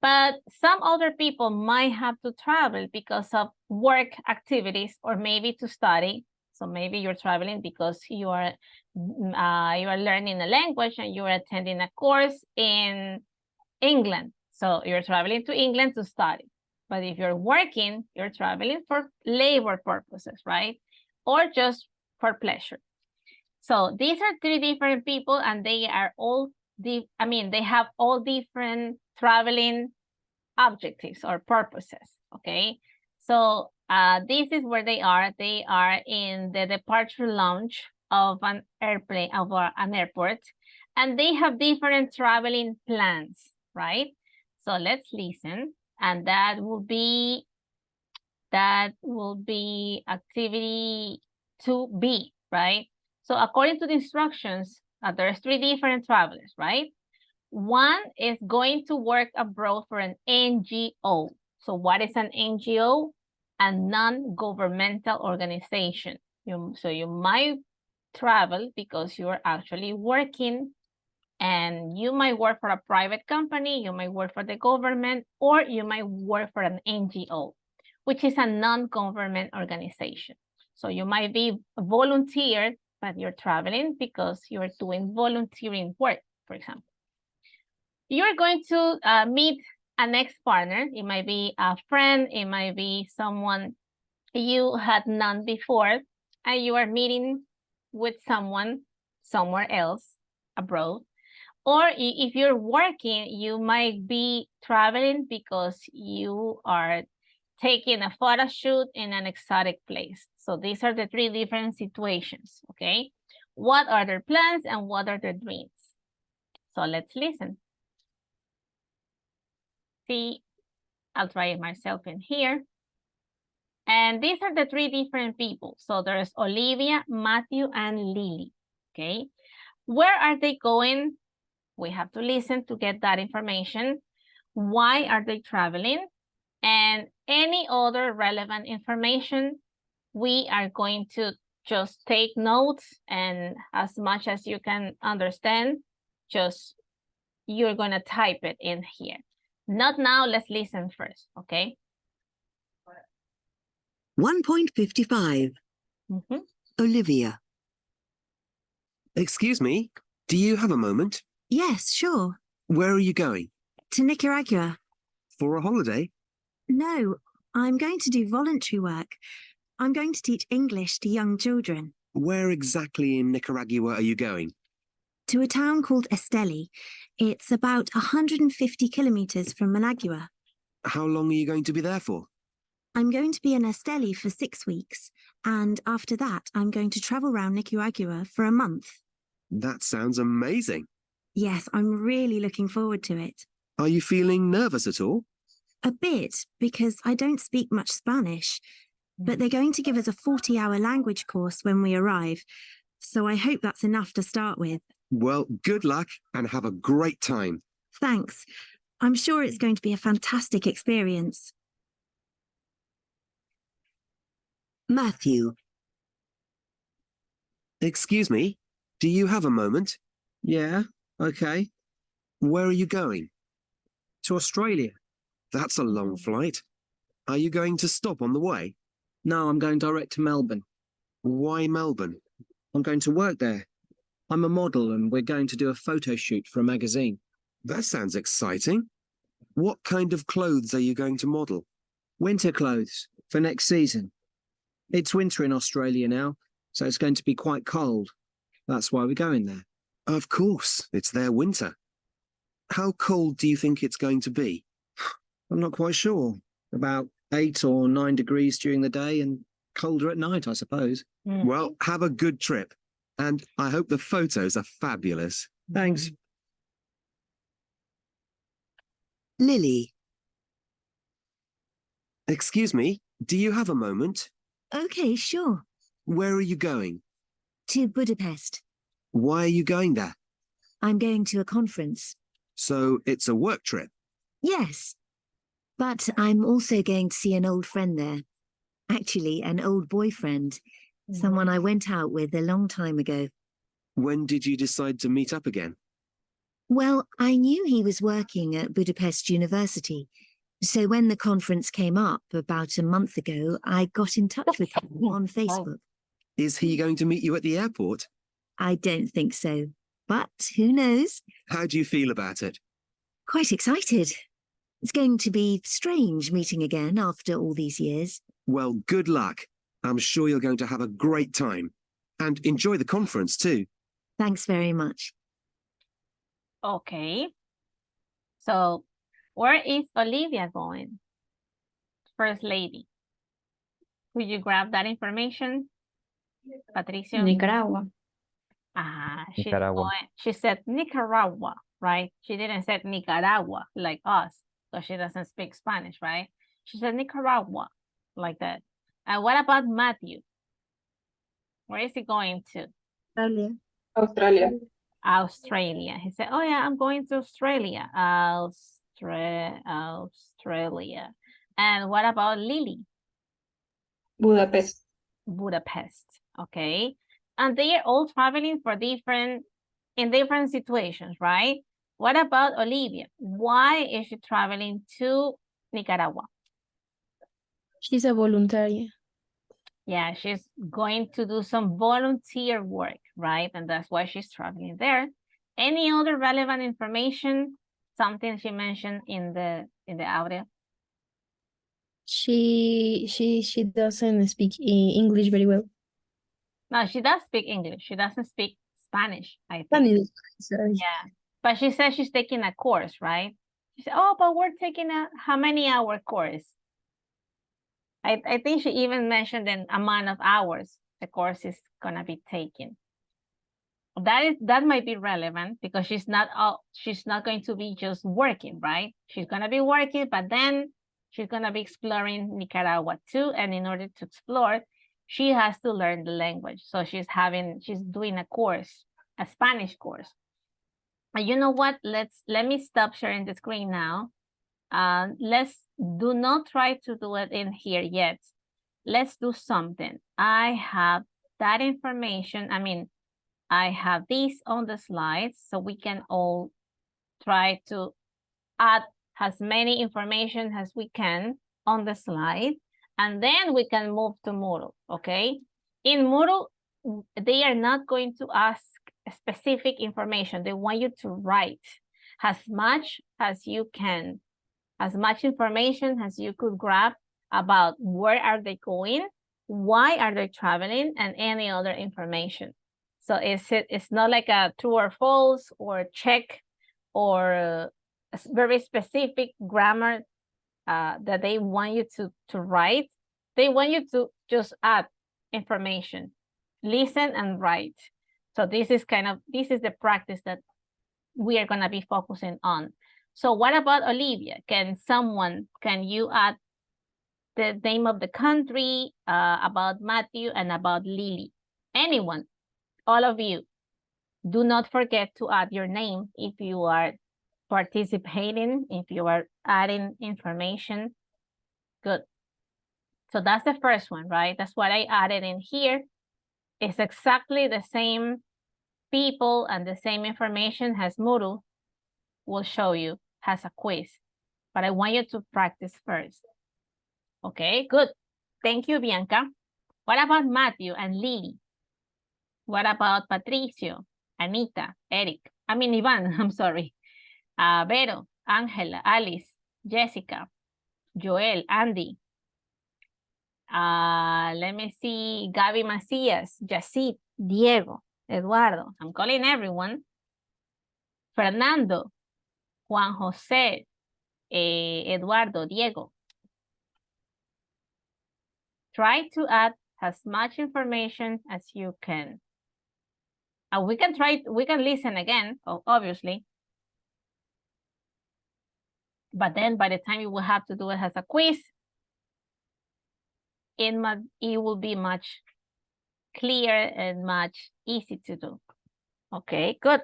But some other people might have to travel because of work activities or maybe to study. So maybe you're traveling because you are learning a language and you are attending a course in England. So you're traveling to England to study. But if you're working, you're traveling for labor purposes, right? Or just for pleasure. So these are 3 different people and they are all, they have all different traveling objectives or purposes, okay? So this is where they are. They are in the departure lounge of an airplane, of an airport, and they have different traveling plans, right? So let's listen, and that will be activity 2B, right? So according to the instructions, there's 3 different travelers, right? One is going to work abroad for an NGO. So what is an NGO? A non-governmental organization. So you might travel because you are actually working, and you might work for a private company, you might work for the government, or you might work for an NGO, which is a non-government organization. So you might be a volunteer, but you're traveling because you're doing volunteering work, for example. You're going to meet an ex-partner. It might be a friend, it might be someone you had known before, and you are meeting with someone somewhere else abroad. Or if you're working, you might be traveling because you are taking a photo shoot in an exotic place. So these are the three different situations, okay? What are their plans and what are their dreams? So let's listen. See, I'll try it myself in here. And these are the three different people. So there's Olivia, Matthew, and Lily, okay? Where are they going? We have to listen to get that information. Why are they traveling? And any other relevant information, we are going to just take notes, and as much as you can understand, just you're going to type it in here. Not now, let's listen first, okay? 1.55. Olivia. Excuse me, do you have a moment? Yes, sure. Where are you going? To Nicaragua. For a holiday? No, I'm going to do voluntary work. I'm going to teach English to young children. Where exactly in Nicaragua are you going? To a town called Esteli. It's about 150 kilometers from Managua. How long are you going to be there for? I'm going to be in Esteli for 6 weeks, and after that, I'm going to travel around Nicaragua for a month. That sounds amazing. Yes, I'm really looking forward to it. Are you feeling nervous at all? A bit, because I don't speak much Spanish, but they're going to give us a 40-hour language course when we arrive, so I hope that's enough to start with. Well, good luck and have a great time. Thanks. I'm sure it's going to be a fantastic experience. Matthew. Excuse me, do you have a moment? Yeah, okay. Where are you going? To Australia. That's a long flight. Are you going to stop on the way? No, I'm going direct to Melbourne. Why Melbourne? I'm going to work there. I'm a model and we're going to do a photo shoot for a magazine. That sounds exciting. What kind of clothes are you going to model? Winter clothes for next season. It's winter in Australia now, so it's going to be quite cold. That's why we're going there. Of course, it's their winter. How cold do you think it's going to be? I'm not quite sure. About 8 or 9 degrees during the day and colder at night, I suppose. Well, have a good trip. And I hope the photos are fabulous. Thanks. Lily. Excuse me, do you have a moment? Okay, sure. Where are you going? To Budapest. Why are you going there? I'm going to a conference. So it's a work trip? Yes. But I'm also going to see an old friend there. Actually, an old boyfriend. Someone I went out with a long time ago. When did you decide to meet up again? Well, I knew he was working at Budapest University. So when the conference came up about a month ago, I got in touch with him on Facebook. Is he going to meet you at the airport? I don't think so, but who knows? How do you feel about it? Quite excited. It's going to be strange meeting again after all these years. Well, good luck. I'm sure you're going to have a great time. And enjoy the conference too. Thanks very much. Okay. So, where is Olivia going? First lady. Could you grab that information? Patricia? Nicaragua. She's Nicaragua. going, she said Nicaragua, right? She didn't say Nicaragua like us, because she doesn't speak Spanish, right? She said Nicaragua, like that. And what about Matthew? Where is he going to? Australia. Australia. Australia. He said, oh yeah, I'm going to Australia. Australia. And what about Lily? Budapest. Budapest. Okay. And they are all traveling for in different situations, right? What about Olivia? Why is she traveling to Nicaragua? She's a volunteer. Yeah, she's going to do some volunteer work, right? And that's why she's traveling there. Any other relevant information? Something she mentioned in the audio? She doesn't speak English very well. No, she does speak English. She doesn't speak Spanish, I think. Spanish, sorry. Yeah, but she says she's taking a course, right? She said, oh, but we're taking a how many hour course? I think she even mentioned the amount of hours the course is gonna be taken. That might be relevant because she's not going to be just working, right? She's gonna be working, but then she's gonna be exploring Nicaragua too. And in order to explore, she has to learn the language. So she's doing a course, a Spanish course. And you know what? Let me stop sharing the screen now. Do not try to do it in here yet. Let's do something. I have that information. I have these on the slides, so we can all try to add as many information as we can on the slide, and then we can move to Moodle, okay? In Moodle, they are not going to ask specific information. They want you to write as much as you can, as much information as you could grab about where are they going, why are they traveling, and any other information. So it's not like a true or false or check or a very specific grammar that they want you to write. They want you to just add information, listen and write. So this is the practice that we are gonna be focusing on. So what about Olivia? Can you add the name of the country, about Matthew and about Lily? Anyone? All of you, do not forget to add your name if you are participating, if you are adding information. Good. So that's the first one, right? That's what I added in here. It's exactly the same people and the same information as Moodle will show you as a quiz. But I want you to practice first. Okay, good. Thank you, Bianca. What about Matthew and Lily? What about Patricio, Anita, Eric? Ivan, I'm sorry. Vero, Angela, Alice, Jessica, Joel, Andy. Let me see, Gaby Macías, Yacid, Diego, Eduardo. I'm calling everyone. Fernando, Juan José, Eduardo, Diego. Try to add as much information as you can. We can listen again, obviously. But then by the time you will have to do it as a quiz, it will be much clearer and much easy to do. Okay, good.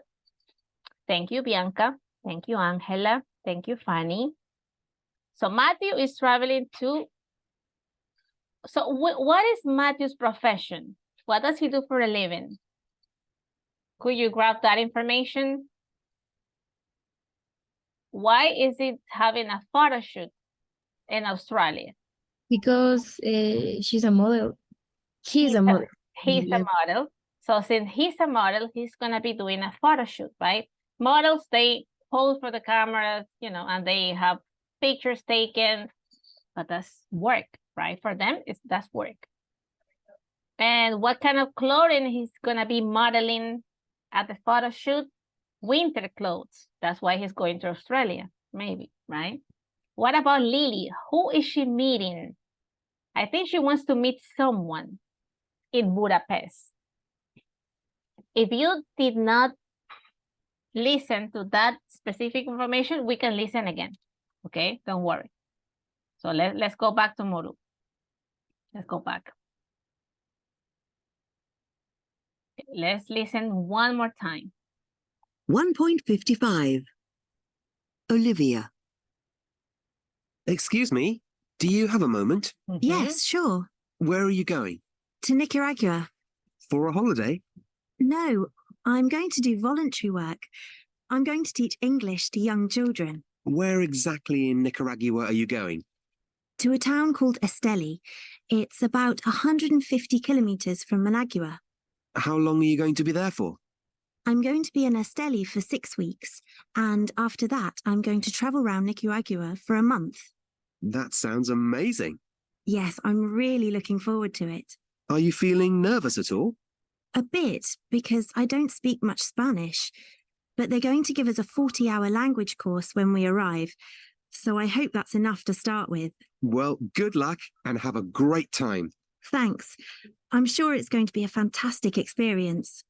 Thank you, Bianca. Thank you, Angela. Thank you, Fanny. So Matthew is traveling to... So what is Matthew's profession? What does he do for a living? Could you grab that information? Why is it having a photo shoot in Australia? Because she's a model. He's a model. He's a model. So since he's a model, he's going to be doing a photo shoot, right? Models, they pose for the cameras, and they have pictures taken, but that's work, right? For them, that's work. And what kind of clothing he's going to be modeling at the photo shoot? Winter clothes. That's why he's going to Australia, maybe, right? What about Lily? Who is she meeting? I think she wants to meet someone in Budapest. If you did not listen to that specific information, we can listen again. Okay, don't worry. So let's go back to Moodle. Let's go back. Let's listen one more time. 1.55. Olivia. Excuse me, do you have a moment? Yes, sure. Where are you going? To Nicaragua. For a holiday? No, I'm going to do voluntary work. I'm going to teach English to young children. Where exactly in Nicaragua are you going? To a town called Esteli. It's about 150 kilometers from Managua. How long are you going to be there for? I'm going to be in Esteli for 6 weeks, and after that, I'm going to travel around Nicaragua for a month. That sounds amazing. Yes, I'm really looking forward to it. Are you feeling nervous at all? A bit, because I don't speak much Spanish, but they're going to give us a 40-hour language course when we arrive, so I hope that's enough to start with. Well, good luck and have a great time. Thanks. I'm sure it's going to be a fantastic experience.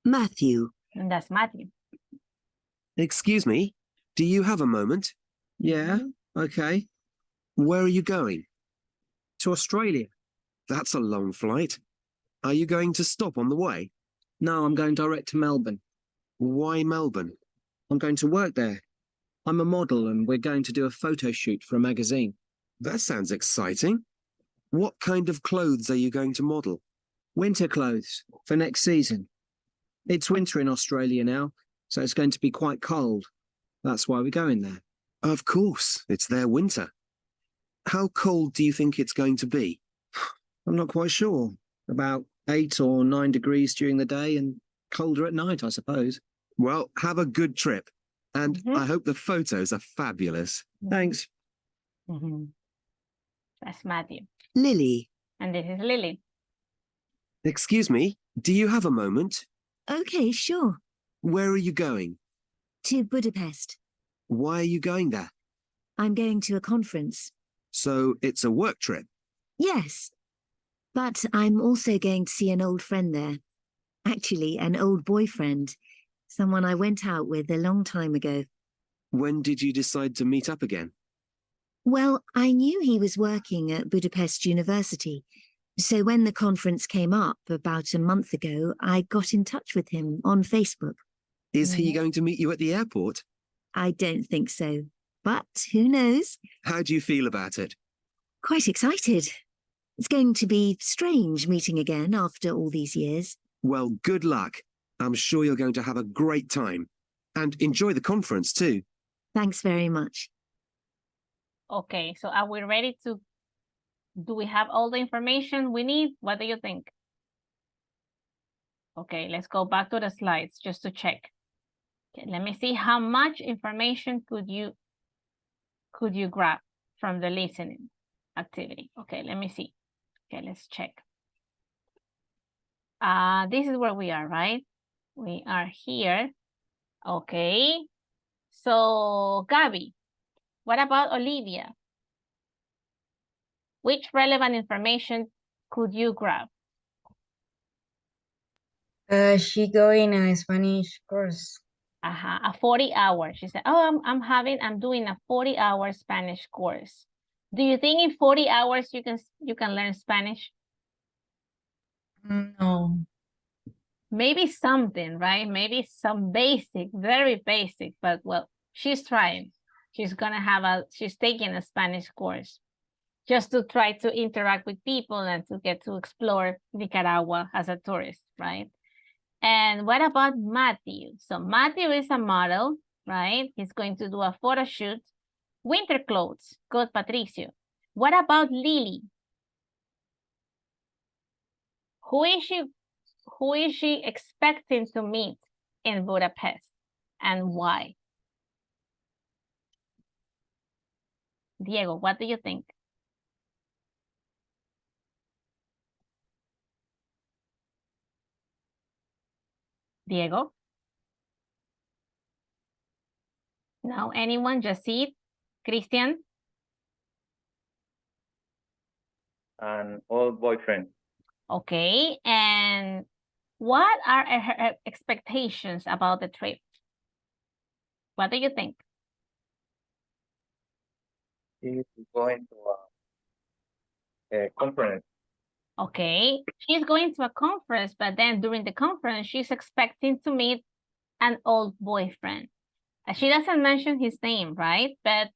Matthew. And that's Matthew. Excuse me, do you have a moment? Yeah, okay. Where are you going? To Australia. That's a long flight. Are you going to stop on the way? No, I'm going direct to Melbourne. Why Melbourne? I'm going to work there. I'm a model and we're going to do a photo shoot for a magazine. That sounds exciting. What kind of clothes are you going to model? Winter clothes for next season. It's winter in Australia now, so it's going to be quite cold. That's why we're going there. Of course, it's their winter. How cold do you think it's going to be? I'm not quite sure. About 8 or 9 degrees during the day and colder at night, I suppose. Well, have a good trip. And I hope the photos are fabulous. Thanks. That's Matthew. Lily. And this is Lily. Excuse me, do you have a moment? Okay, sure. Where are you going? To Budapest. Why are you going there? I'm going to a conference. So it's a work trip? Yes. But I'm also going to see an old friend there. Actually, an old boyfriend. Someone I went out with a long time ago. When did you decide to meet up again? Well, I knew he was working at Budapest University. So when the conference came up about a month ago, I got in touch with him on Facebook. Is he going to meet you at the airport? I don't think so. But who knows? How do you feel about it? Quite excited. It's going to be strange meeting again after all these years. Well, good luck. I'm sure you're going to have a great time. And enjoy the conference too. Thanks very much. Okay, so are we ready to, do we have all the information we need? What do you think? Okay, let's go back to the slides just to check. Okay, let me see how much information could you grab from the listening activity. Okay, let me see. Okay, let's check. This is where we are, right? We are here. Okay. So, Gabby, what about Olivia? Which relevant information could you grab? She going a Spanish course. A 40 hours. She said, oh, I'm doing a 40-hour Spanish course. Do you think in 40 hours you can learn Spanish? No. Maybe something, right? Maybe some basic, very basic, but well, she's trying. She's taking a Spanish course just to try to interact with people and to get to explore Nicaragua as a tourist, right? And what about Matthew? So Matthew is a model, right? He's going to do a photo shoot. Winter clothes. Good, Patricio. What about Lily? Who is she expecting to meet in Budapest and why? Diego, what do you think? Diego? No, anyone? Jacid? Christian? An old boyfriend. Okay, and what are her expectations about the trip? What do you think? He's going to a conference. Okay, she's going to a conference, but then during the conference, she's expecting to meet an old boyfriend. She doesn't mention his name, right? But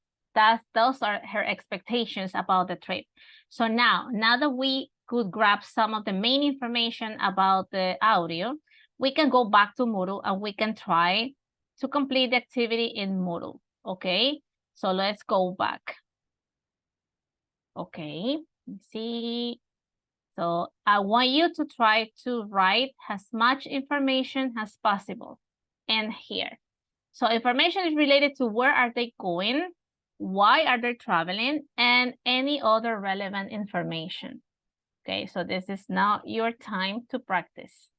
those are her expectations about the trip. So now that we could grab some of the main information about the audio, we can go back to Moodle and we can try to complete the activity in Moodle, okay? So let's go back. Okay, let's see. So I want you to try to write as much information as possible in here. So information is related to where are they going, why are they traveling, and any other relevant information. Okay, so this is now your time to practice.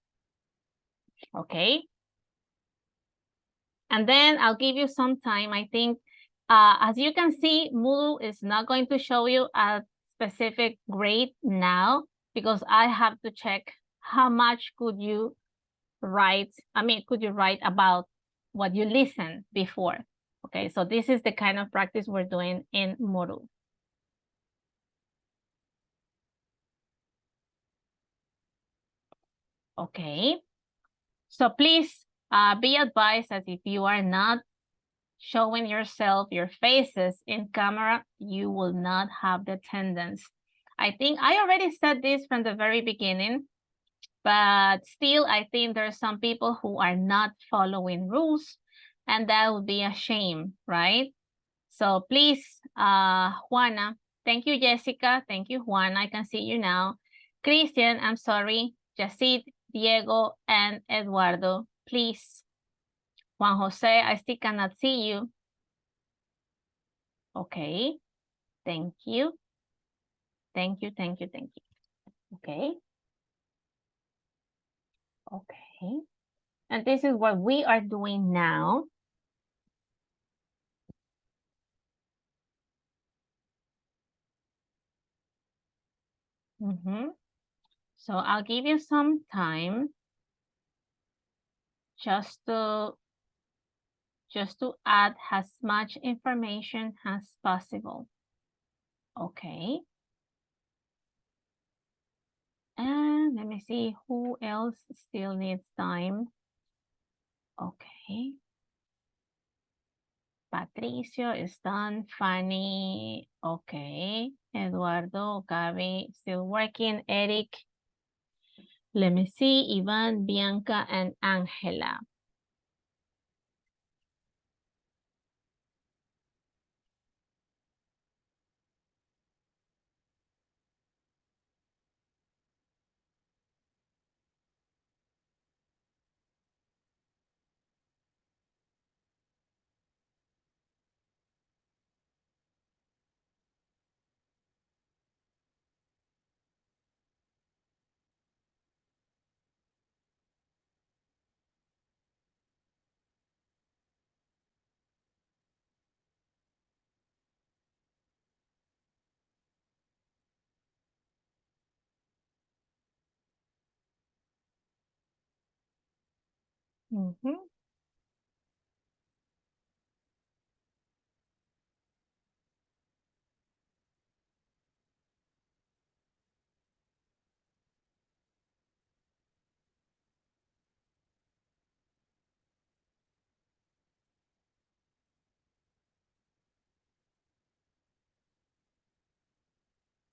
Okay. And then I'll give you some time. I think, as you can see, Moodle is not going to show you a specific grade now because I have to check how much could you write. I mean, could you write about what you listened before? Okay, so this is the kind of practice we're doing in Moodle. Okay, so please be advised that if you are not showing yourself, your faces in camera, you will not have the attendance. I think I already said this from the very beginning, but still, I think there are some people who are not following rules, and that would be a shame, right? So please, Juana, thank you, Jessica. Thank you, Juana. I can see you now. Christian, I'm sorry. Jacid, Diego, and Eduardo, please. Juan Jose, I still cannot see you. Okay. Thank you. Thank you, thank you, thank you. Okay. Okay. And this is what we are doing now. So I'll give you some time just to add as much information as possible. Okay. And let me see who else still needs time. Okay. Patricio is done. Fanny. Okay. Eduardo, Gaby, still working. Eric. Let me see. Ivan, Bianca, and Angela.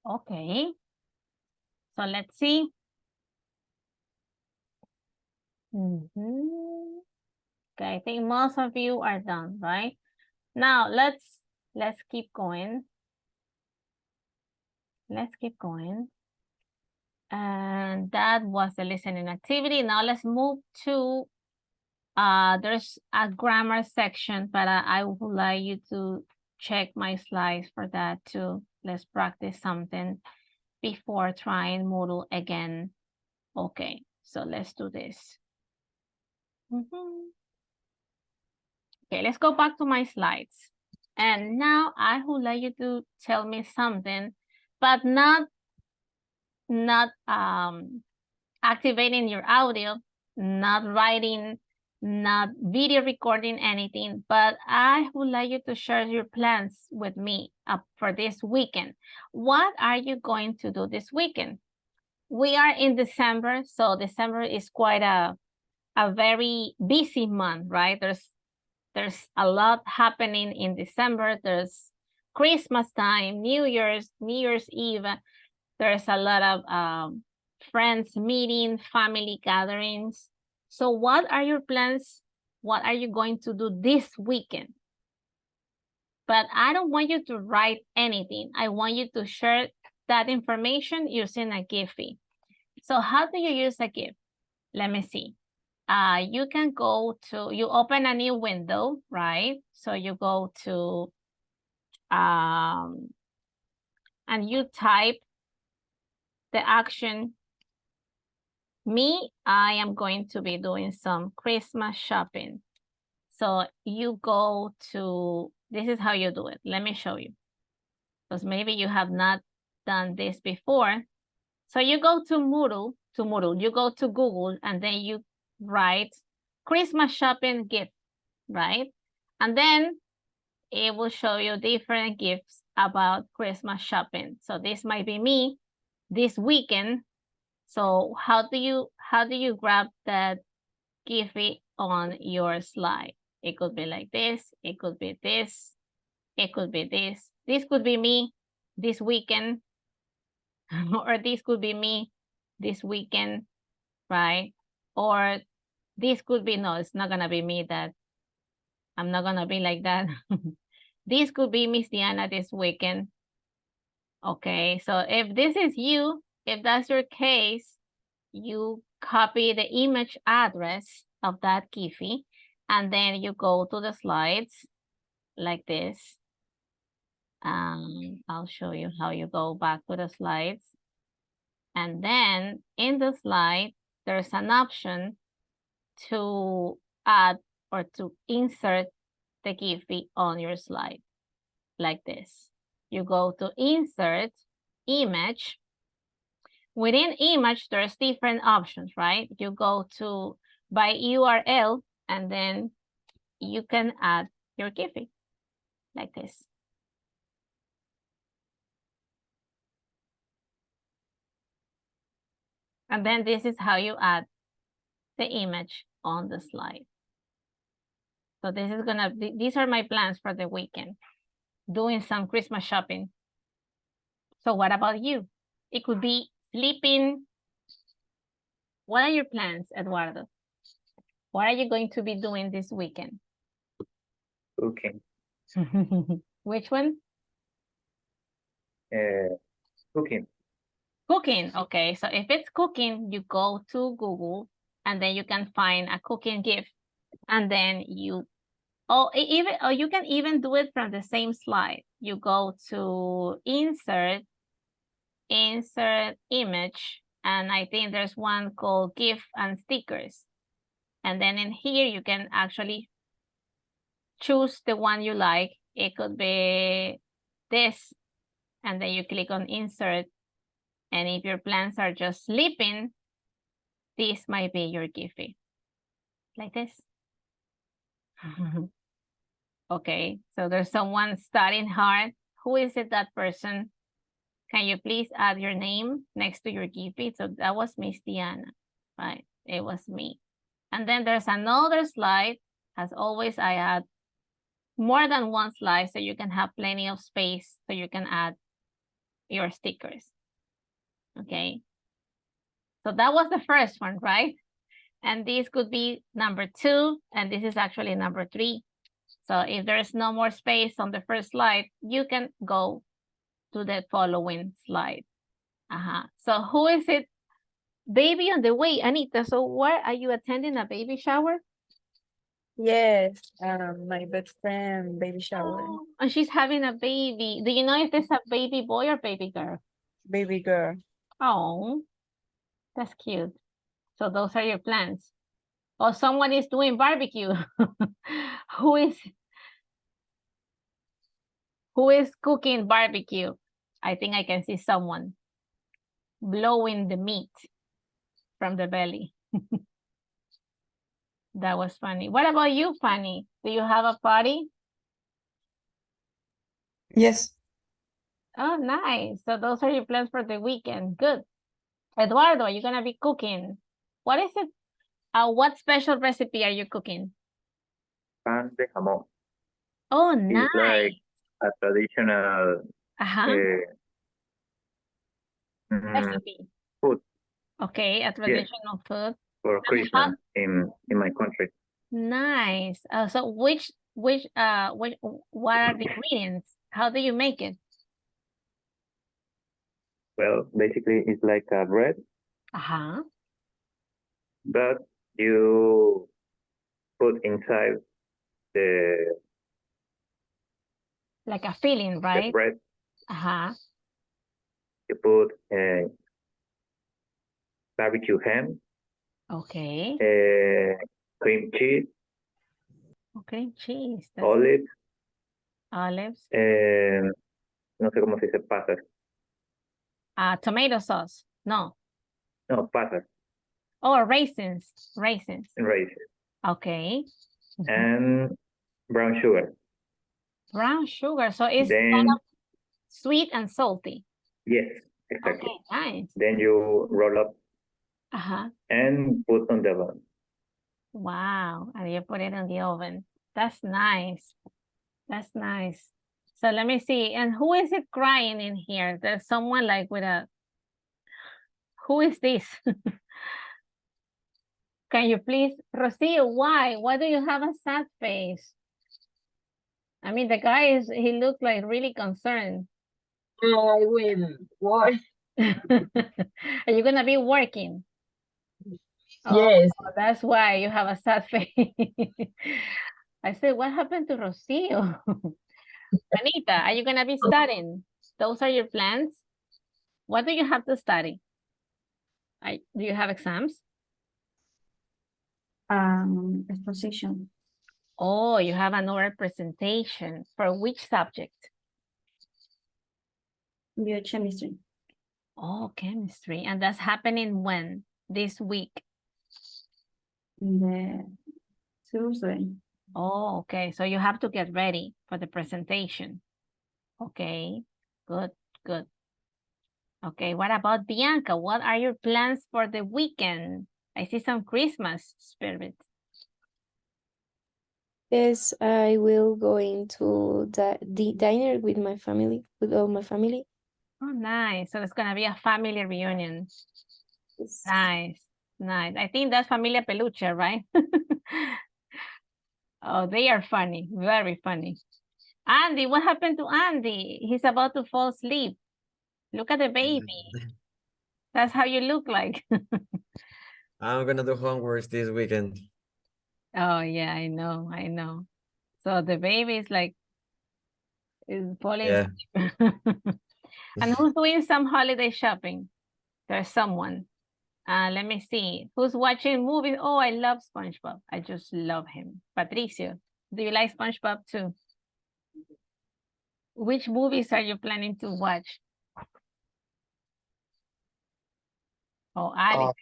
Okay. So let's see. Okay, I think most of you are done, right? Now let's keep going. Let's keep going. And that was the listening activity. Now let's move to there's a grammar section, but I would like you to check my slides for that too. Let's practice something before trying Moodle again. Okay, so let's do this. Okay, let's go back to my slides. And now I would like you to tell me something, but not activating your audio, not writing, not video recording anything, but I would like you to share your plans with me for this weekend. What are you going to do this weekend? we are in December, so December is quite a very busy month, right? There's a lot happening in December. There's Christmas time, New Year's Eve. There's a lot of friends meeting, family gatherings. So what are your plans? What are you going to do this weekend? But I don't want you to write anything. I want you to share that information using a Giphy. So how do you use a GIF? Let me see. You can go to, you open a new window, right? So you go to, and you type the action. Me, I am going to be doing some Christmas shopping. So you go to, this is how you do it. Let me show you. Because maybe you have not done this before. So you go to Moodle, you go to Google, and then you write Christmas shopping gift, right? And then it will show you different gifts about Christmas shopping. So this might be me this weekend. So how do you grab that Giphy on your slide? It could be like this, it could be this, it could be this. This could be me this weekend, or this could be me this weekend, right? Or this could be, no, it's not gonna be me, that I'm not gonna be like that. This could be Miss Diana this weekend. Okay, so if this is you, if that's your case, you copy the image address of that Giphy, and then you go to the slides like this. I'll show you how you go back to the slides. And then in the slide, there's an option to add or to insert the Giphy on your slide like this. You go to insert image. Within image, there's different options, right? You go to by URL, and then you can add your Giphy like this. And then this is how you add the image on the slide. So this is gonna be, these are my plans for the weekend, doing some Christmas shopping. So what about you? It could be sleeping. What are your plans, Eduardo? What are you going to be doing this weekend? Cooking. Which one? Cooking. Cooking, okay. So if it's cooking, you go to Google, and then you can find a cooking gift, and then you, or you can even do it from the same slide. You go to insert image, and I think there's one called gift and stickers. And then in here, you can actually choose the one you like. It could be this, and then you click on insert. And if your plans are just sleeping, this might be your Giphy, like this. Okay, so there's someone studying hard. Who is it, that person? Can you please add your name next to your Giphy? So that was Miss Diana, right? It was me. And then there's another slide. As always, I add more than one slide so you can have plenty of space so you can add your stickers. Okay. So that was the first one, right? And this could be number 2, and this is actually number 3. So if there's no more space on the first slide, you can go to the following slide. So who is it? Baby on the way, Anita. So where are you attending a baby shower? Yes, my best friend baby shower. Oh, and she's having a baby. Do you know if it's a baby boy or baby girl? Baby girl. Oh, that's cute. So those are your plans. Or someone is doing barbecue. Who is cooking barbecue? I think I can see someone blowing the meat from the belly. That was funny. What about you, Fanny? Do you have a party? Yes. Oh, nice. So those are your plans for the weekend. Good. Eduardo, you're gonna be cooking. What is it? What special recipe are you cooking? Pan de jamón. Oh, It's nice. like a traditional Recipe. food. Okay, a traditional food. For Christmas in my country. Nice. So what are the ingredients? How do you make it? Well, basically it's like a bread, but you put inside the like a filling, right? the bread. You put barbecue ham. Okay. Cream cheese. Okay, cheese. Olives. Olives. No sé cómo se dice pasas. Tomato sauce. No. No, pasas. Oh, raisins. Raisins. Raisins. Okay. And brown sugar. Brown sugar. So it's Then, kind of sweet and salty. Yes, exactly. Okay, nice. Then you roll up and put on the oven. Wow. And you put it in the oven. That's nice. That's nice. So let me see. And who is it crying in here? There's someone like with a... Who is this? Can you please... Rocio, why? Why do you have a sad face? I mean, the guy he looks like really concerned. I will work. Are you gonna be working? Yes. Oh, that's why you have a sad face. I said, what happened to Rocio? Anita, are you gonna be studying? Those are your plans? What do you have to study? Do you have exams? Exposition. Oh, you have an oral presentation. For which subject? Biochemistry. Oh, chemistry. And that's happening when? This week? The Tuesday. Oh, okay. So you have to get ready for the presentation. Okay, good, good. Okay, what about Bianca? What are your plans for the weekend? I see some Christmas spirit. Yes, I will go into the dinner with my family, with all my family. Oh, nice. So it's gonna be a family reunion. Yes. Nice, nice. I think that's Familia Peluche, right? Oh, they are funny, very funny. Andy, what happened to Andy? He's about to fall asleep. Look at the baby. That's how you look like. I'm gonna do homework this weekend. Oh, yeah, I know, I know. So the baby is like, is falling Yeah. asleep. And who's doing some holiday shopping? There's someone. Let me see. Who's watching movies? Oh, I love SpongeBob. I just love him. Patricio, do you like SpongeBob too? Which movies are you planning to watch? Oh, Alex.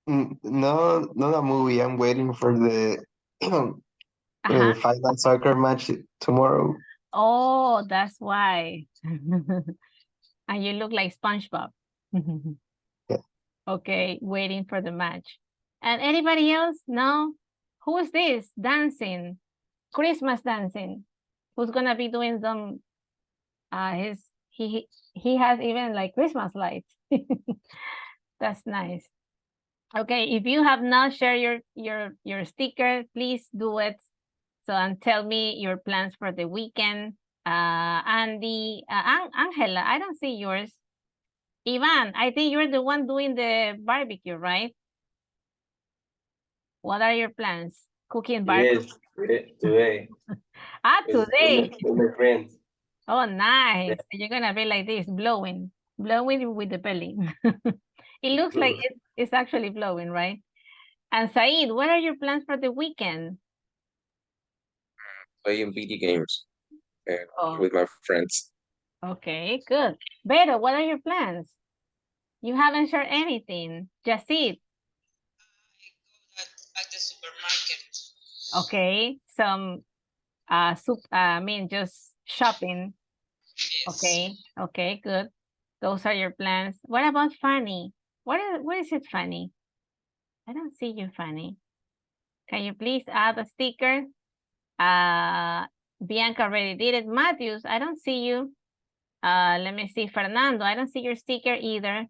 No, not a movie. I'm waiting for the final soccer match tomorrow. Oh, that's why. And you look like SpongeBob. Yeah. Okay, waiting for the match. And anybody else? No? Who is this dancing? Christmas dancing. Who's gonna be doing some he has even like Christmas lights. That's nice. Okay, if you have not shared your sticker, please do it. So and tell me your plans for the weekend. Andy, Angela, I don't see yours. Ivan, I think you're the one doing the barbecue, right? What are your plans? Cooking barbecue? Yes, today. Today. With my friends. Oh, nice. You're gonna be like this, blowing with the belly. It looks like it's actually blowing, right? And Said, what are your plans for the weekend? Playing video games with my friends. Okay, good. Vero, what are your plans? You haven't shared anything. Jacid. At the supermarket. Okay, some I mean just shopping. Yes. Okay, good. Those are your plans. What about Fanny? Where is it, Fanny? I don't see you, Fanny. Can you please add a sticker? Bianca already did it. Matthews, I don't see you. Let me see. Fernando, I don't see your sticker either.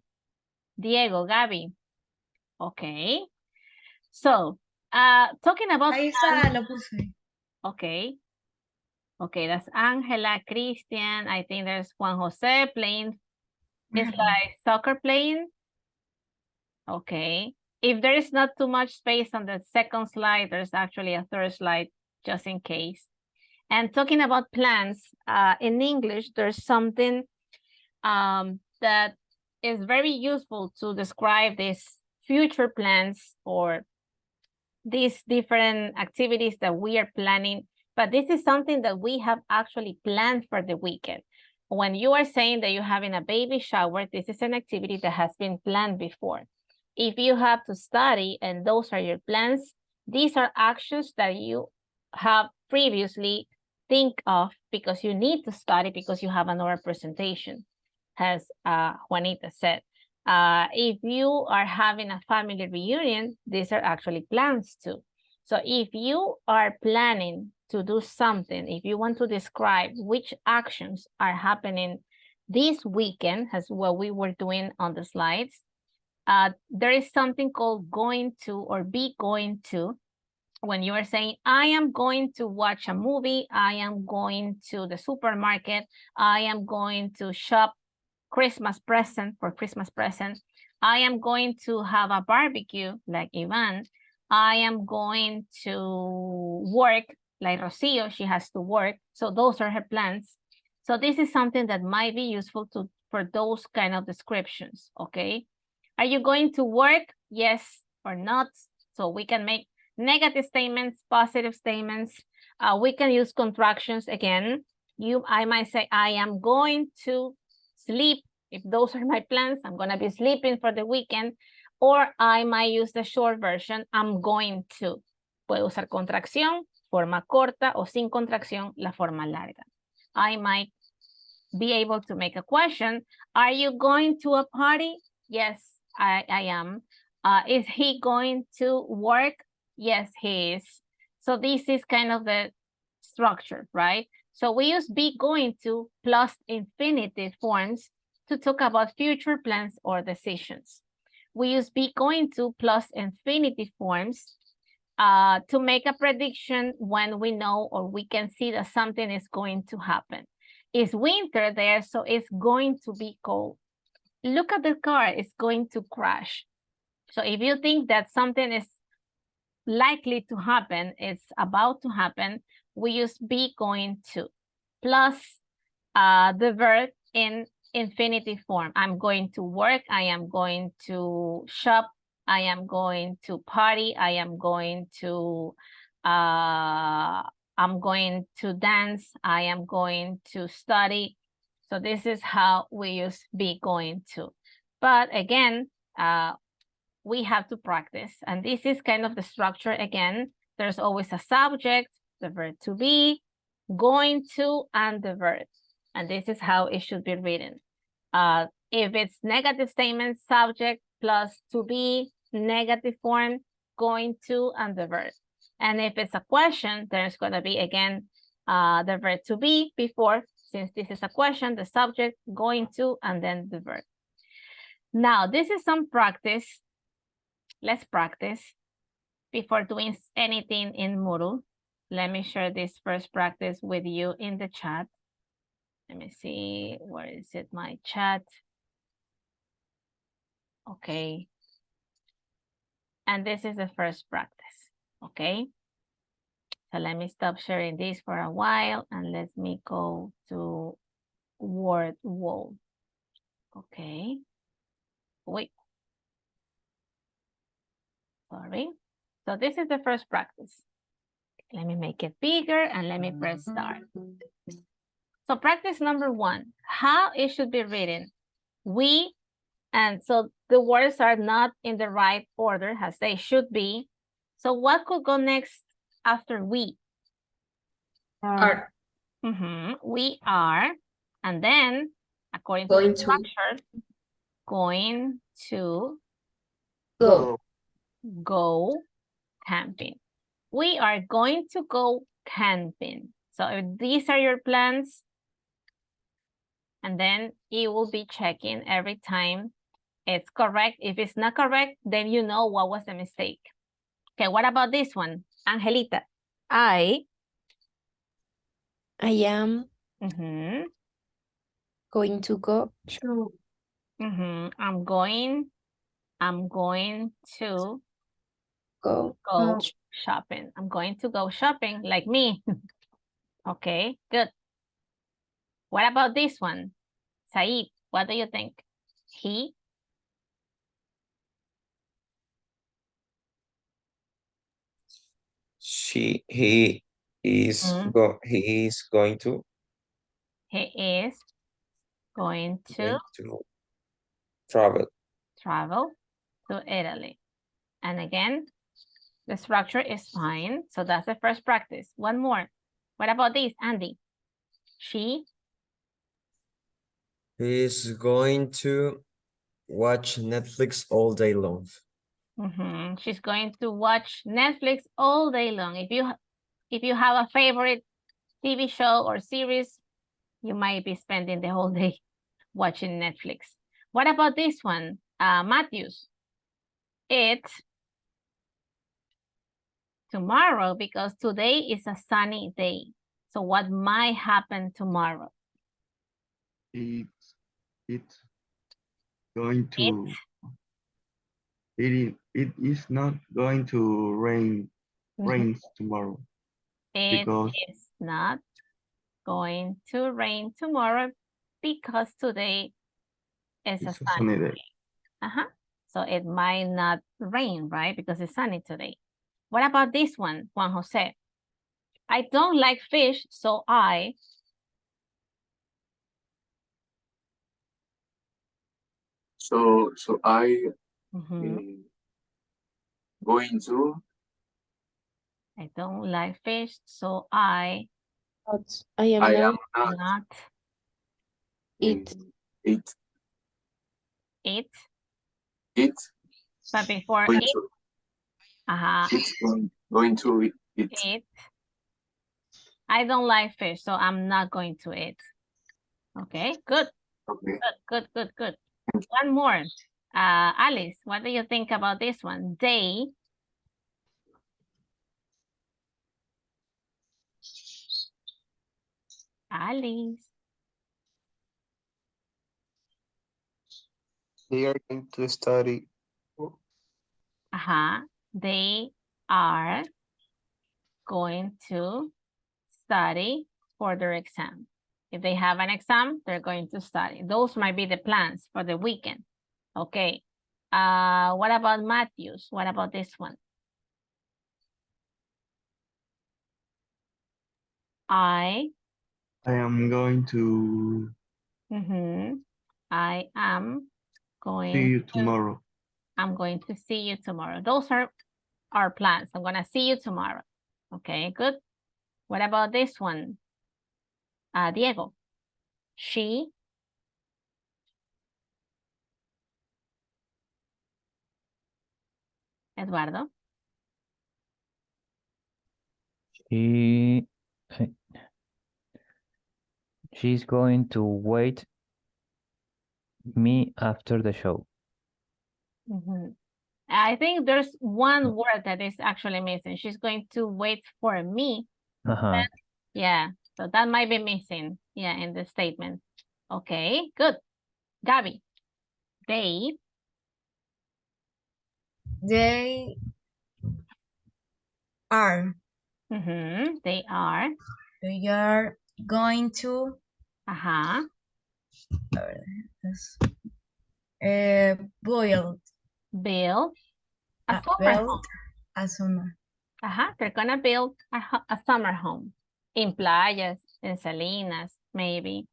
Diego, Gabi. Okay. So, talking about... Ahí está, lo puse. Okay. Okay, that's Angela, Christian. I think there's Juan Jose playing. It's like soccer playing. Okay. If there is not too much space on the second slide, there's actually a third slide just in case. And talking about plans, in English, there's something that is very useful to describe these future plans or these different activities that we are planning. But this is something that we have actually planned for the weekend. When you are saying that you're having a baby shower, this is an activity that has been planned before. If you have to study and those are your plans, these are actions that you have previously think of because you need to study because you have another presentation, as Juanita said. If you are having a family reunion, these are actually plans too. So if you are planning to do something, if you want to describe which actions are happening this weekend, as what we were doing on the slides, there is something called going to or be going to. When you are saying, I am going to watch a movie, I am going to the supermarket, I am going to shop Christmas present for Christmas present, I am going to have a barbecue like Ivan, I am going to work like Rocio, she has to work. So those are her plans. So this is something that might be useful for those kind of descriptions, okay? Are you going to work? Yes or not? So we can make negative statements, positive statements. We can use contractions again. I might say, I am going to sleep. If those are my plans, I'm going to be sleeping for the weekend. Or I might use the short version, I'm going to. Puedo usar contracción, forma corta, o sin contracción, la forma larga. I might be able to make a question. Are you going to a party? Yes, I am. Is he going to work? Yes, he is. So this is kind of the structure, right? So we use be going to plus infinitive forms to talk about future plans or decisions. We use be going to plus infinitive forms to make a prediction when we know or we can see that something is going to happen. It's winter there, so it's going to be cold. Look at the car, it's going to crash. So if you think that something is likely to happen, it's about to happen, we use be going to plus the verb in infinitive form. I'm going to work, I am going to shop, I am going to party, I am going to dance, I am going to study. So this is how we use be going to. But again, we have to practice. And this is kind of the structure again. There's always a subject, the verb to be, going to, and the verb. And this is how it should be written. If it's negative statement, subject plus to be, negative form, going to, and the verb. And if it's a question, there's going to be, again, the verb to be before, since this is a question, the subject, going to, and then the verb. Now, this is some practice. Let's practice before doing anything in Moodle. Let me share this first practice with you in the chat. Let me see, where is it, my chat? Okay. And this is the first practice, okay? So let me stop sharing this for a while and let me go to word wall. Okay. Wait. Sorry. So this is the first practice. Let me make it bigger and let me press start. So practice number 1, how it should be written. We, and so the words are not in the right order as they should be. So what could go next after we? Are. We are. And then According to Going the to. structure, going to Go. go camping. We are going to go camping. So if these are your plans, and then you will be checking every time it's correct. If it's not correct, then you know what was the mistake. Okay, what about this one? Angelita. I am going to go. I'm going to Go. go shopping. I'm going to go shopping like me. Okay, good. What about this one? Said, what do you think? He He is he is going to he is going to travel. travel to Italy. And again, the structure is fine. So that's the first practice. One more. What about this, Andy? She He's going to watch Netflix all day long. She's going to watch Netflix all day long. If you have a favorite TV show or series, you might be spending the whole day watching Netflix. What about this one? Matthews. It's tomorrow because today is a sunny day. So what might happen tomorrow? It's going to. It is not going to rain tomorrow. It is not going to rain tomorrow because today is a sunny day. So it might not rain, right? Because it's sunny today. What about this one, Juan Jose? I don't like fish, so I going to. I don't like fish, so I am not eat. eat. Eat. But before Going eat, to. It's going to eat. eat. I don't like fish, so I'm not going to eat. Okay, good. Okay. Good. One more. Alice, what do you think about this one? They Alice. They are going to study. They are going to study for their exam. If they have an exam, they're going to study. Those might be the plans for the weekend. Okay. What about Matthews? What about this one? I am going to I am going see you tomorrow. I'm going to see you tomorrow. Those are our plans. I'm going to see you tomorrow. Okay, good. What about this one? Diego. She Eduardo. She's going to wait me after the show. I think there's one word that is actually missing. She's going to wait for me. Yeah, so that might be missing. Yeah, in the statement. Okay, good. Gabby. They are. They are. They are going to build a summer home. They're gonna build a summer home in Playas, in Salinas, maybe.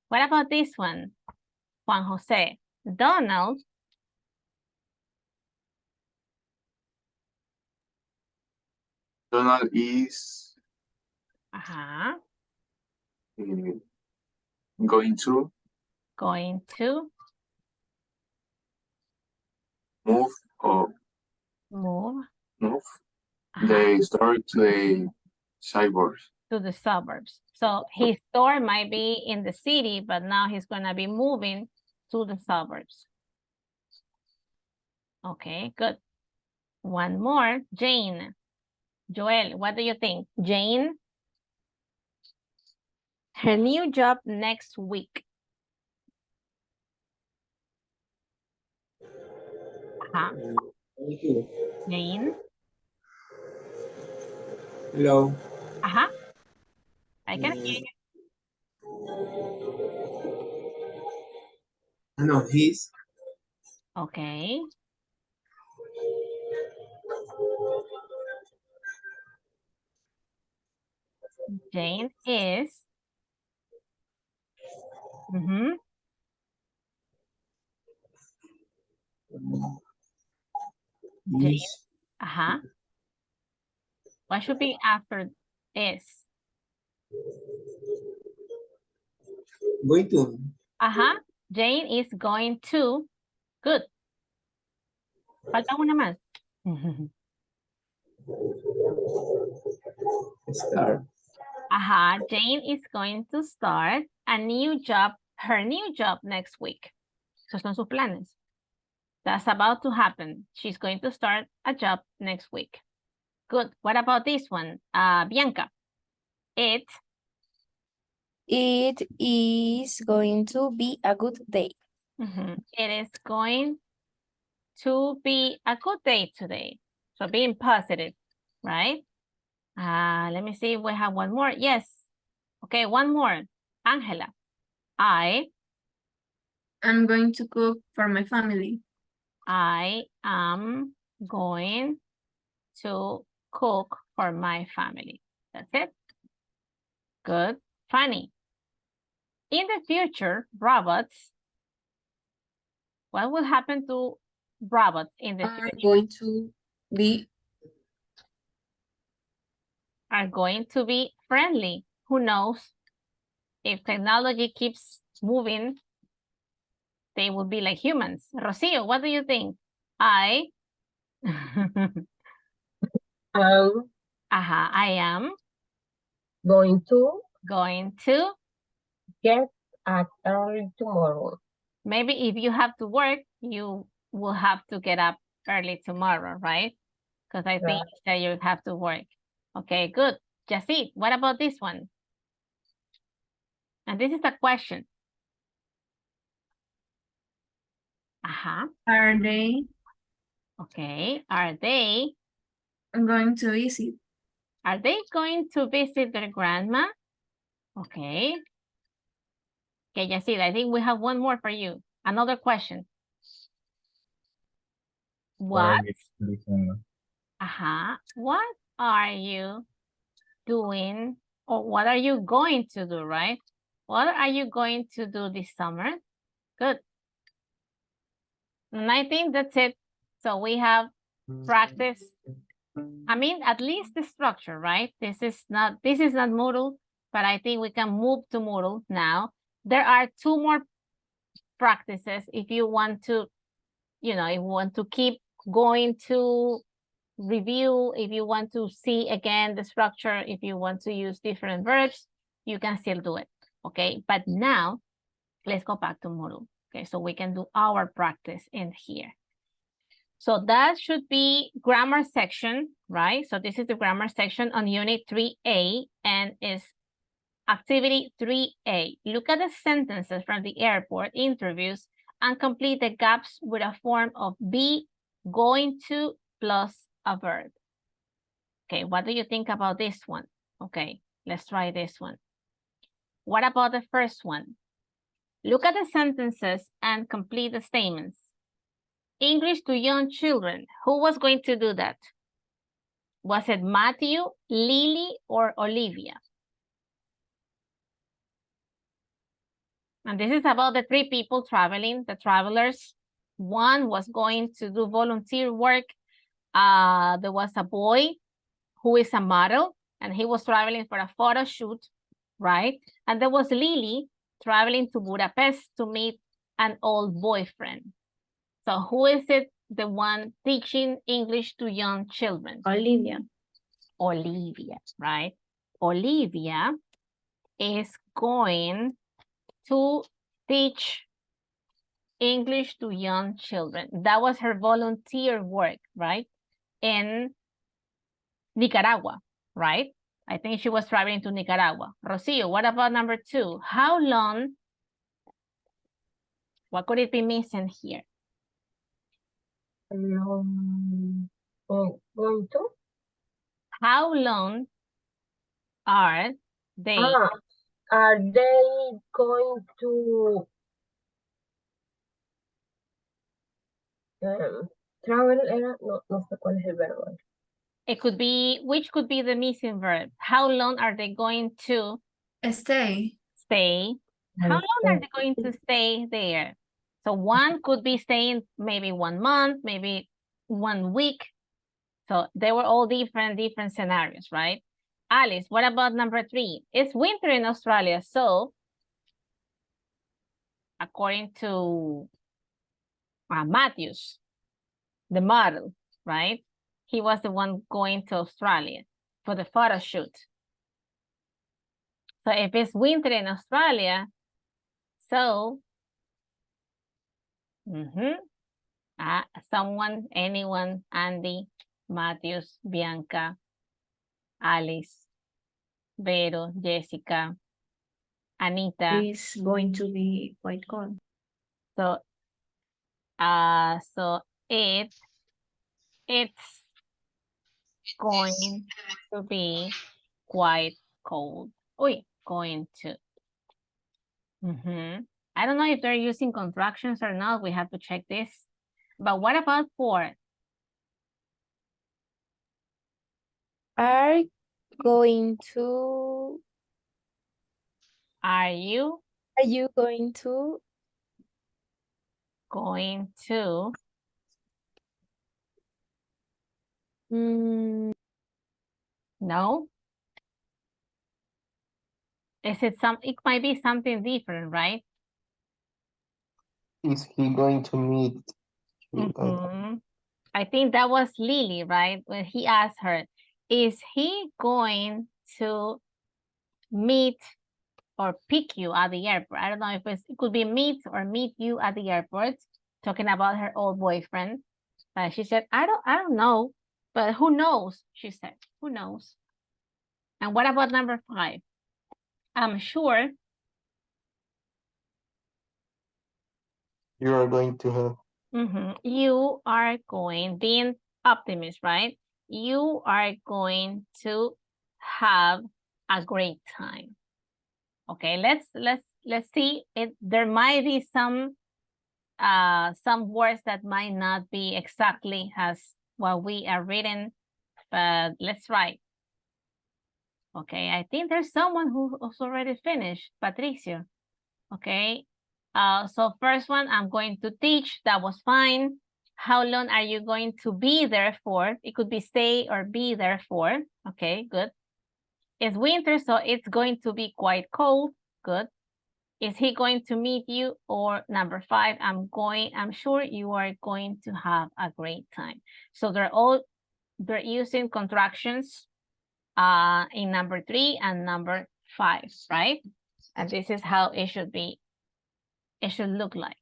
What about this one? Juan Jose. Donald is going to going to Move or move move uh-huh, the store to the suburbs. to the suburbs. So his store might be in the city, but now he's gonna be moving to the suburbs. Okay, good. One more, Jane. Joel, what do you think? Jane, her new job next week. Uh-huh. Jane. Hello. Uh-huh. I can hear you. No, he's. Okay. Jane is. Mm-hmm. Jane. Uh-huh. What should be after is? Going to. Ajá, Jane is going to. Good. Falta una más. Start. Ajá, Jane is going to start a new job, her new job next week. Esos son sus planes. That's about to happen. She's going to start a job next week. Good. What about this one? Bianca. It is going to be a good day. It is going to be a good day today. So being positive, right? Let me see if we have one more. Yes. Okay, one more. Angela. I'm going to cook for my family. I am going to cook for my family. That's it. Good. Funny. In the future, robots, what will happen to robots in the future? Are going to be friendly. Who knows? If technology keeps moving, they will be like humans. Rocio, what do you think? I am Going to get up early tomorrow. Maybe if you have to work, you will have to get up early tomorrow, right? Because I think that you have to work. Okay, good. Jasid, what about this one? And this is a question. Are they Okay, are they going to visit? Are they going to visit their grandma? Okay. Okay, Yasid, I think we have one more for you. Another question. What? What are you doing, or what are you going to do, right? What are you going to do this summer? Good. And I think that's it. So we have practice. I mean, at least the structure, right? This is not Moodle, but I think we can move to Moodle now. There are two more practices if you want to, if you want to keep going to review, if you want to see again the structure, if you want to use different verbs, you can still do it, okay? But now, let's go back to Moodle, okay? So we can do our practice in here. So that should be grammar section, right? So this is the grammar section on Unit 3A and is Activity 3A. Look at the sentences from the airport interviews and complete the gaps with a form of be going to plus a verb. Okay, what do you think about this one? Okay, let's try this one. What about the first one? Look at the sentences and complete the statements. English to young children. Who was going to do that? Was it Matthew, Lily, or Olivia? And this is about the three people traveling, the travelers. One was going to do volunteer work. There was a boy who is a model, and he was traveling for a photo shoot, right? And there was Lily, traveling to Budapest to meet an old boyfriend. So who is it, the one teaching English to young children? Olivia. Olivia, right? Olivia is going to teach English to young children. That was her volunteer work, right? In Nicaragua, right? I think she was traveling to Nicaragua. Rocio, what about number 2? How long, what could it be missing here? Going to? How long are they? Are they going to travel? No sé cuál es el verbo. It could be, which could be the missing verb? How long are they going to Stay. stay? How long are they going to stay there? So one could be staying maybe 1 month, maybe 1 week. So they were all different scenarios, right? Alice, what about number 3? It's winter in Australia, so according to Matthews, the model, right? He was the one going to Australia for the photo shoot. So if it's winter in Australia, so someone, anyone, Andy, Matthews, Bianca, Alice, Vero, Jessica, Anita. It's going to be quite cold. So, it's going to be quite cold. Going to. I don't know if they're using contractions or not. We have to check this. But what about 4? Are going to. Are you going to? Going to. No. It might be something different, right? Is he going to meet? I think that was Lily, right? When he asked her, is he going to meet or pick you at the airport? I don't know if it could be meet or meet you at the airport, talking about her old boyfriend. She said, I don't know, but who knows? She said, who knows? And what about number 5? I'm sure You are going to have. You are going, being optimist, right? You are going to have a great time. Okay, let's see. There might be some words that might not be exactly as what we are reading, but let's try. Okay, I think there's someone who's already finished, Patricio. Okay, so first one, I'm going to teach. That was fine. How long are you going to be there for? It could be stay or be there for. Okay, good. It's winter, so it's going to be quite cold. Good. Is he going to meet you? Or number 5, I'm sure you are going to have a great time. So they're using contractions in number 3 and number 5, right? And this is how it should be. It should look like.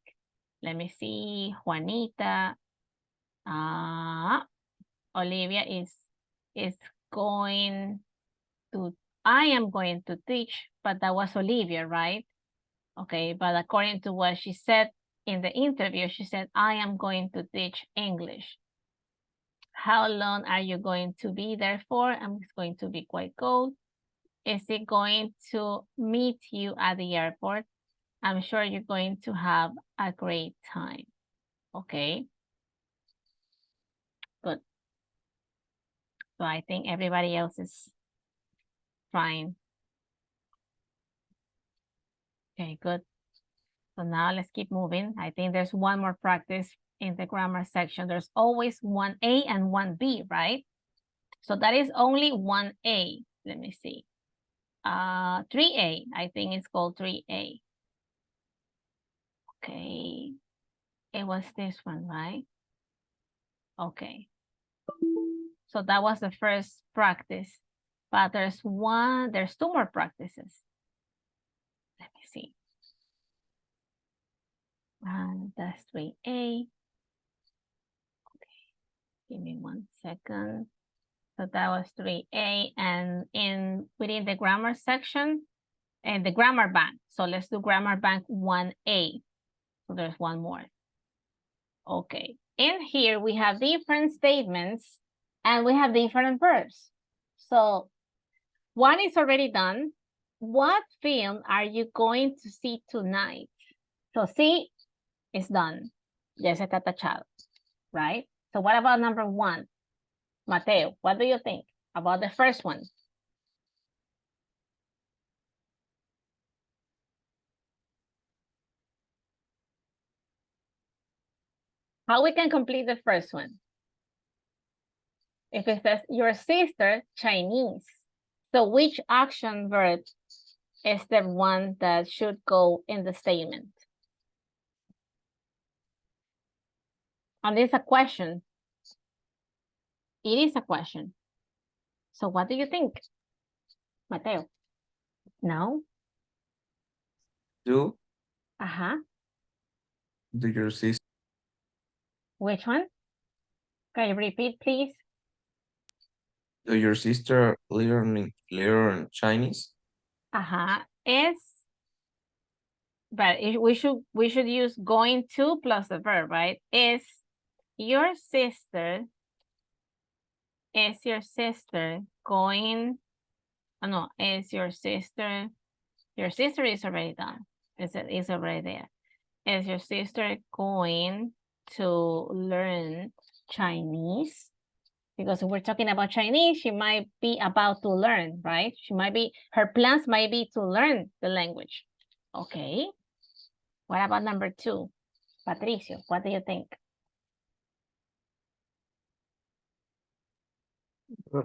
Let me see. Juanita. Olivia is going to, I am going to teach, but that was Olivia, right? Okay, but according to what she said in the interview, she said, I am going to teach English. How long are you going to be there for? It's going to be quite cold. Is he going to meet you at the airport? I'm sure you're going to have a great time. Okay. Good. So I think everybody else is trying. Okay, good. So now let's keep moving. I think there's one more practice in the grammar section. There's always 1A and 1B, right? So that is only 1A. Let me see. 3A, I think it's called 3A. Okay. It was this one, right? Okay. So that was the first practice. But there's two more practices. Let me see. That's 3A. Okay, give me 1 second. So that was 3A, and within the grammar section and the grammar bank. So let's do grammar bank 1A. So there's one more. Okay, in here we have different statements and we have different verbs. So one is already done. What film are you going to see tonight? So see is done. Ya se está tachado, right? So what about number 1? Mateo, what do you think about the first one? How we can complete the first one? If it says your sister Chinese, so which action verb is the one that should go in the statement? And this is a question. It is a question. So what do you think, Mateo? No? Do your sister Which one? Can you repeat, please? do your sister learn Chinese? Is, but we should use going to plus the verb, right? Is your sister going, no, is your sister is already done. Is already there. Is your sister going to learn Chinese? Because if we're talking about Chinese, she might be about to learn, right? Her plans might be to learn the language. Okay. What about number 2? Patricio, what do you think?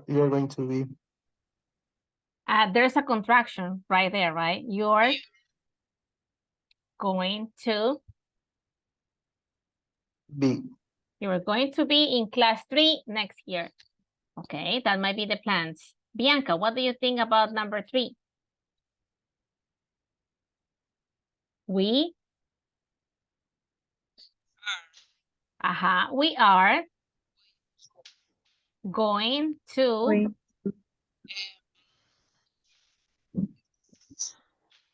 You're going to be. There's a contraction right there, right? You're going to Be. You're going to be in class 3 next year. Okay, that might be the plans. Bianca, what do you think about number 3? We are going to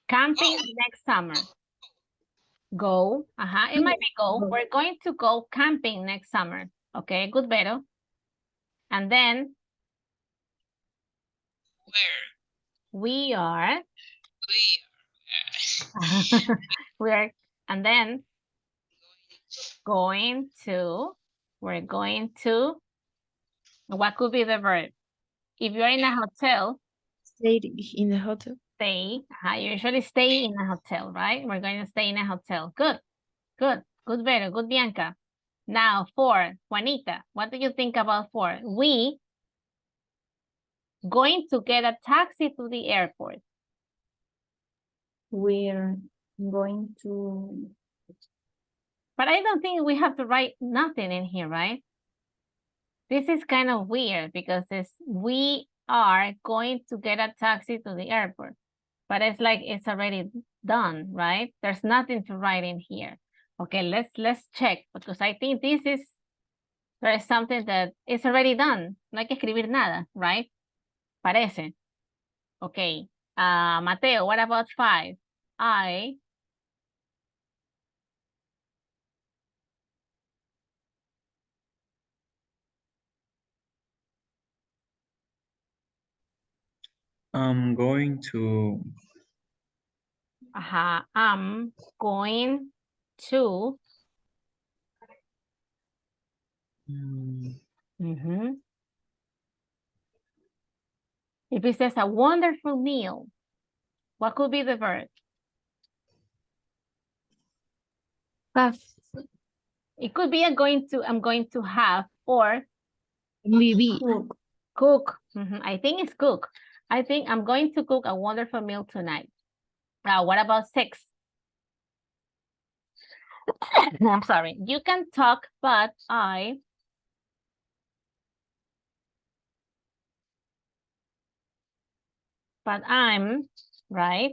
camping next summer. Go, it might be go. We're going to go camping next summer. Okay, good, Vero. And then we are and then we're going to, what could be the verb? If you're in a hotel, Stay in the hotel. stay, you usually stay in a hotel, right? We're going to stay in a hotel. Good, Vero, good, Bianca. Now 4, Juanita, what do you think about 4? We going to get a taxi to the airport. We're going to. But I don't think we have to write nothing in here, right? This is kind of weird because we are going to get a taxi to the airport. But it's like it's already done, right? There's nothing to write in here. Okay, let's check because I think there is something that is already done. No hay que escribir nada, right? Parece. Okay. Mateo, what about 5? I'm going to. I'm going to. If it says a wonderful meal, what could be the verb? Have. It could be I'm going to have, or Maybe. Cook. I think it's cook. I think I'm going to cook a wonderful meal tonight. What about 6? I'm sorry. You can talk, but I'm, right?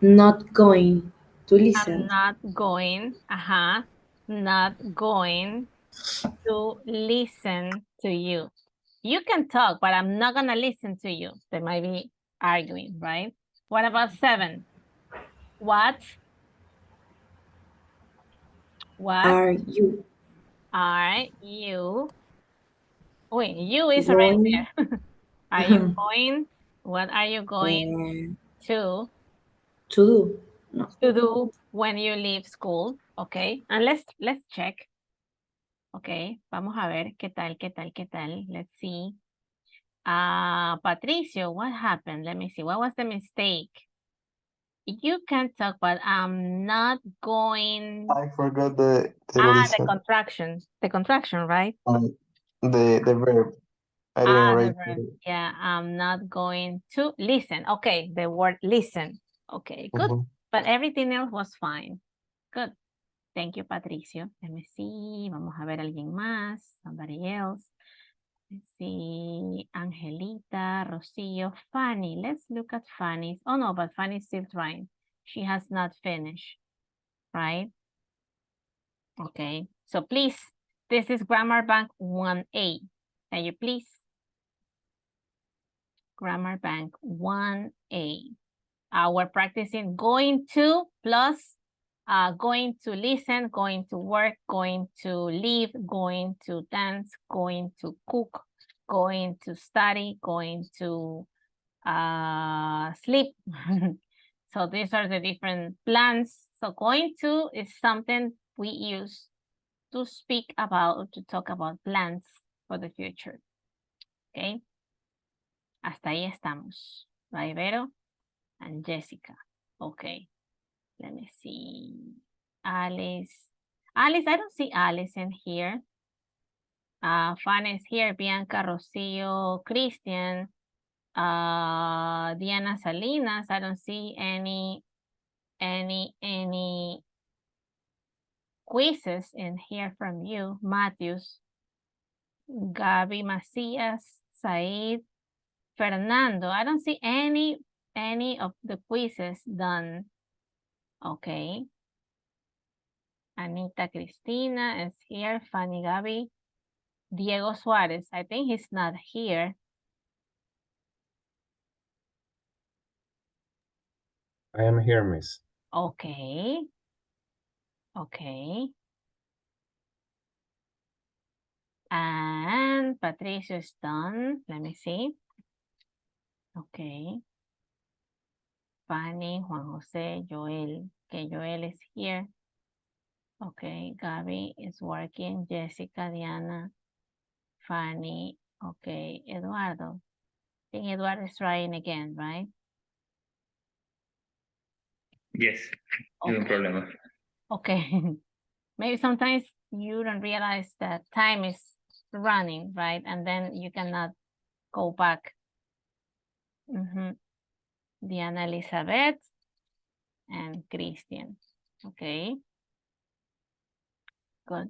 Not going to I'm listen. not going, not going to listen to you. You can talk, but I'm not gonna listen to you. They might be arguing, right? What about 7? What Are you are you? Wait, you is already going there. Are you going? What are you going to to do? do when you leave school? Okay, and let's check. Okay, vamos a ver qué tal. Let's see. Patricio, what happened? Let me see. What was the mistake? You can talk, but I'm not going. I forgot the The listen. contraction. The contraction, right? The verb. I didn't The write verb. it. Yeah, I'm not going to listen. Okay, the word listen. Okay, good. But everything else was fine. Good. Thank you, Patricio. Let me see. Vamos a ver a alguien más. Somebody else. Let's see. Angelita, Rocio, Fanny. Let's look at Fanny's. Oh, no, but Fanny's still trying. She has not finished, right? Okay. So please, this is Grammar Bank 1A. Can you please? Grammar Bank 1A. We're practicing going to plus going to listen, going to work, going to live, going to dance, going to cook, going to study, going to sleep. So these are the different plans. So going to is something we use to speak about, to talk about plans for the future. Okay. Hasta ahí estamos. Raivero and Jessica. Okay. Let me see. Alice. Alice, I don't see Alice in here. Fanny is here. Bianca, Rocio, Christian, Diana Salinas. I don't see any quizzes in here from you. Matthews, Gaby Macias, Said, Fernando. I don't see any of the quizzes done. Okay. Anita Cristina is here. Fanny Gaby. Diego Suarez. I think he's not here. I am here, miss. Okay. Okay. And Patricio is done. Let me see. Okay. Fanny, Juan Jose, Joel. Okay, Joel is here. Okay, Gaby is working. Jessica, Diana, Fanny. Okay, Eduardo. I think Eduardo is trying again, right? Yes, no problem. Okay. Maybe sometimes you don't realize that time is running, right? And then you cannot go back. Diana Elizabeth and Christian. Okay. Good.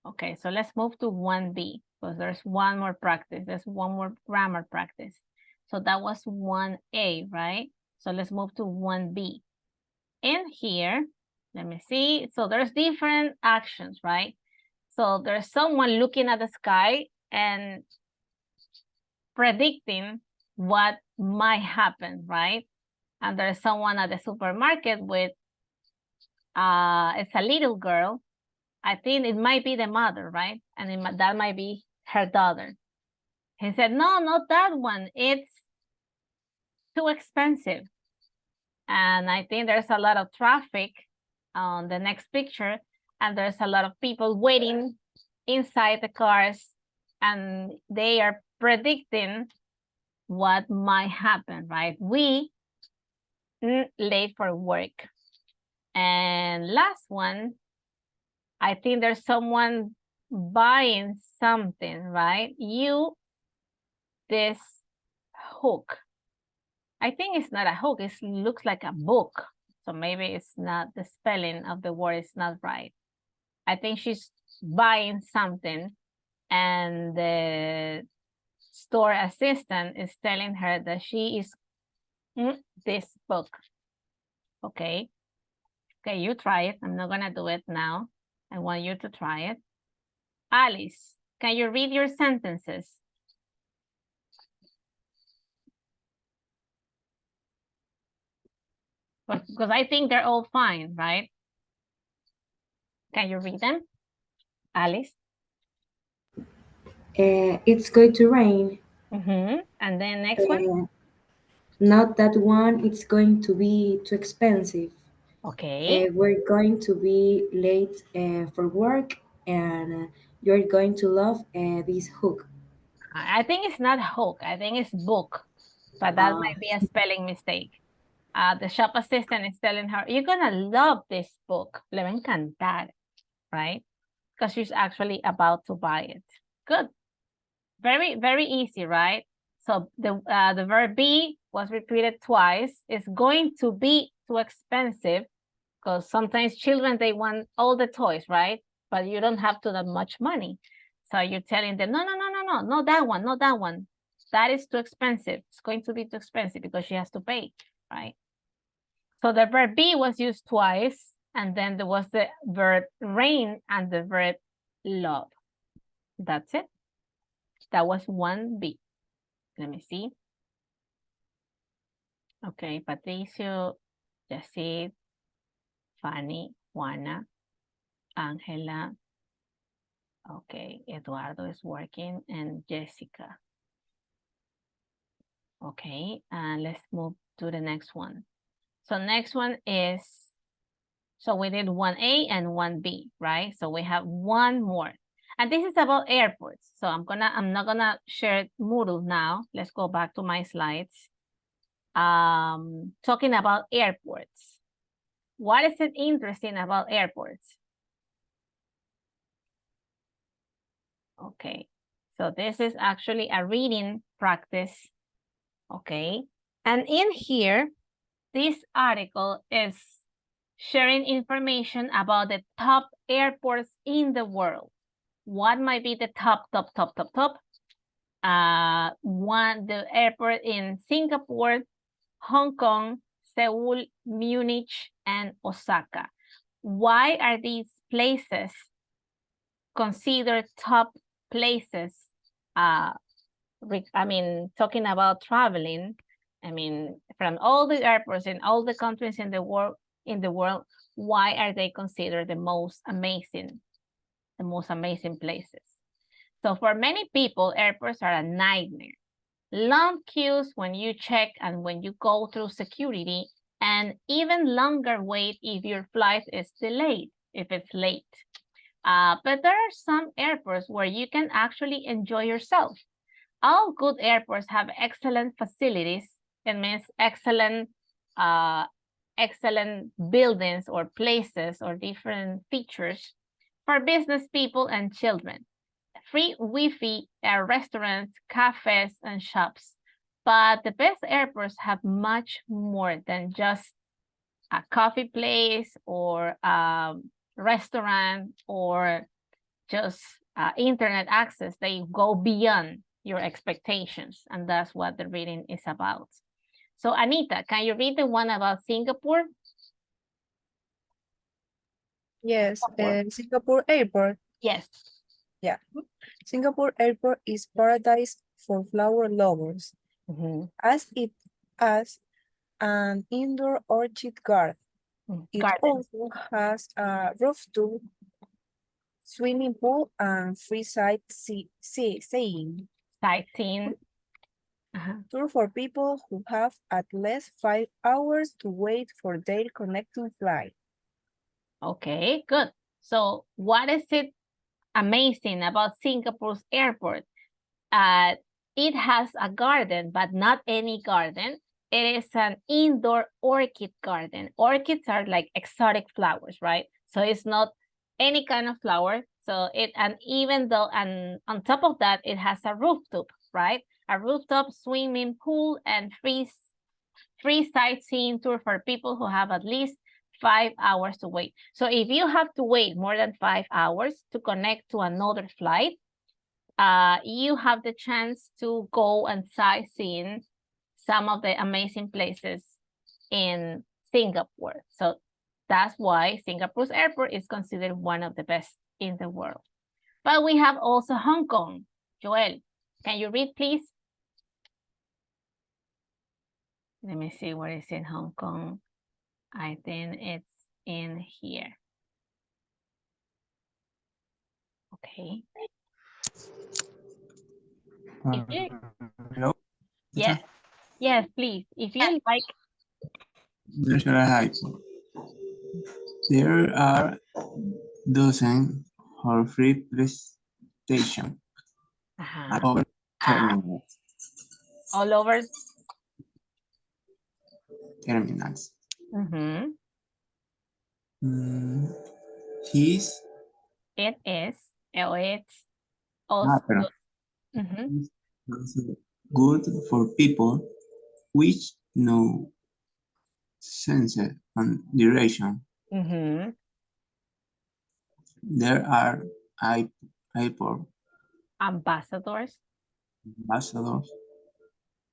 Okay, so let's move to 1B because there's one more practice. There's one more grammar practice. So that was 1A, right? So let's move to 1B. In here, let me see. So there's different actions, right? So there's someone looking at the sky and predicting what might happen, right? And there's someone at the supermarket with, it's a little girl. I think it might be the mother, right? And that might be her daughter. He said, no, not that one. It's too expensive. And I think there's a lot of traffic on the next picture. And there's a lot of people waiting inside the cars. And they are predicting what might happen, right? We late for work. And last one, I think there's someone buying something, right? This hook. I think it's not a hook. It looks like a book. So maybe it's not, the spelling of the word is not right. I think she's buying something and the store assistant is telling her that she is this book. Okay. Okay, you try it. I'm not gonna do it now. I want you to try it. Alice, can you read your sentences? Because I think they're all fine, right? Can you read them? Alice? It's going to rain. And then next one? Not that one, it's going to be too expensive. Okay. We're going to be late for work, and you're going to love this hook. I think it's not hook, I think it's book, but that might be a spelling mistake. The shop assistant is telling her, you're gonna love this book. Le va a encantar, right? Because she's actually about to buy it. Good. Very, very easy, right? So the verb be was repeated twice. It's going to be too expensive because sometimes children, they want all the toys, right? But you don't have that much money. So you're telling them, no, not that one, not that one. That is too expensive. It's going to be too expensive because she has to pay, right? So the verb be was used twice, and then there was the verb rain and the verb love. That's it. That was 1B. Let me see. Okay, Patricio, Jacid, Fanny, Juana, Angela. Okay, Eduardo is working, and Jessica. Okay, and let's move to the next one. So next one is, so we did 1A and 1B, right? So we have one more. And this is about airports. So I'm not gonna share Moodle now. Let's go back to my slides. Talking about airports. What is it interesting about airports? Okay, so this is actually a reading practice. Okay, and in here, this article is sharing information about the top airports in the world. What might be the top? The airport in Singapore, Hong Kong, Seoul, Munich, and Osaka. Why are these places considered top places? I mean, talking about traveling, I mean, from all the airports in all the countries in the world, why are they considered the most amazing places? So for many people, airports are a nightmare. Long queues when you check and when you go through security, and even longer wait if your flight is delayed, if it's late. But there are some airports where you can actually enjoy yourself. All good airports have excellent facilities. It means excellent buildings or places or different features for business people and children. Free Wi-Fi, restaurants, cafes, and shops. But the best airports have much more than just a coffee place or a restaurant or just internet access. They go beyond your expectations, and that's what the reading is about. So Anita, can you read the one about Singapore? Yes, Singapore Airport. Yes. Yeah. Singapore Airport is paradise for flower lovers, as it has an indoor orchid garden. It also has a rooftop, swimming pool, and free sightseeing. Tour for people who have at least 5 hours to wait for their connecting flight. Okay, good. So what is it amazing about Singapore's airport? It has a garden, but not any garden. It is an indoor orchid garden. Orchids are like exotic flowers, right? So it's not any kind of flower. So even though, and on top of that, it has a rooftop, right? A rooftop, swimming pool, and free sightseeing tour for people who have at least 5 hours to wait. So if you have to wait more than 5 hours to connect to another flight, you have the chance to go and sightseeing some of the amazing places in Singapore. So that's why Singapore's airport is considered one of the best in the world. But we have also Hong Kong. Joel, can you read, please? Let me see where it's in Hong Kong. I think it's in here. Okay. Hello? Yes, yes, please. If you like. There are dozens of free PlayStation over terminals. All over Terminals. Mm-hmm. It is, or it's also good for people which no sense and direction. Mm-hmm. There are airport ambassadors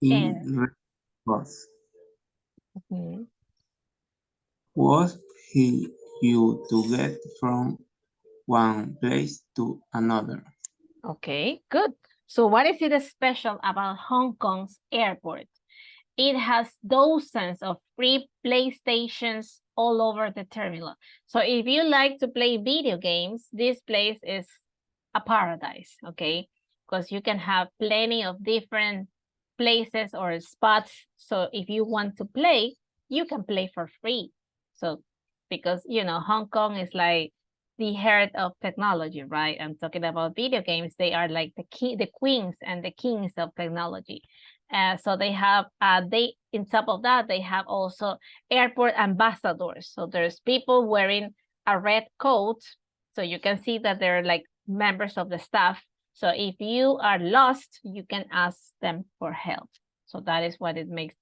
in reports. Mm-hmm. What he you to get from one place to another. Okay, good. So what is it special about Hong Kong's airport? It has dozens of free PlayStations all over the terminal. So if you like to play video games, this place is a paradise, okay? Because you can have plenty of different places or spots. So if you want to play, you can play for free. So because, you know, Hong Kong is like the heart of technology, right? I'm talking about video games. They are like the queens and the kings of technology. So they have, in top of that, they have also airport ambassadors. So there's people wearing a red coat. So you can see that they're like members of the staff. So if you are lost, you can ask them for help. So that is what it makes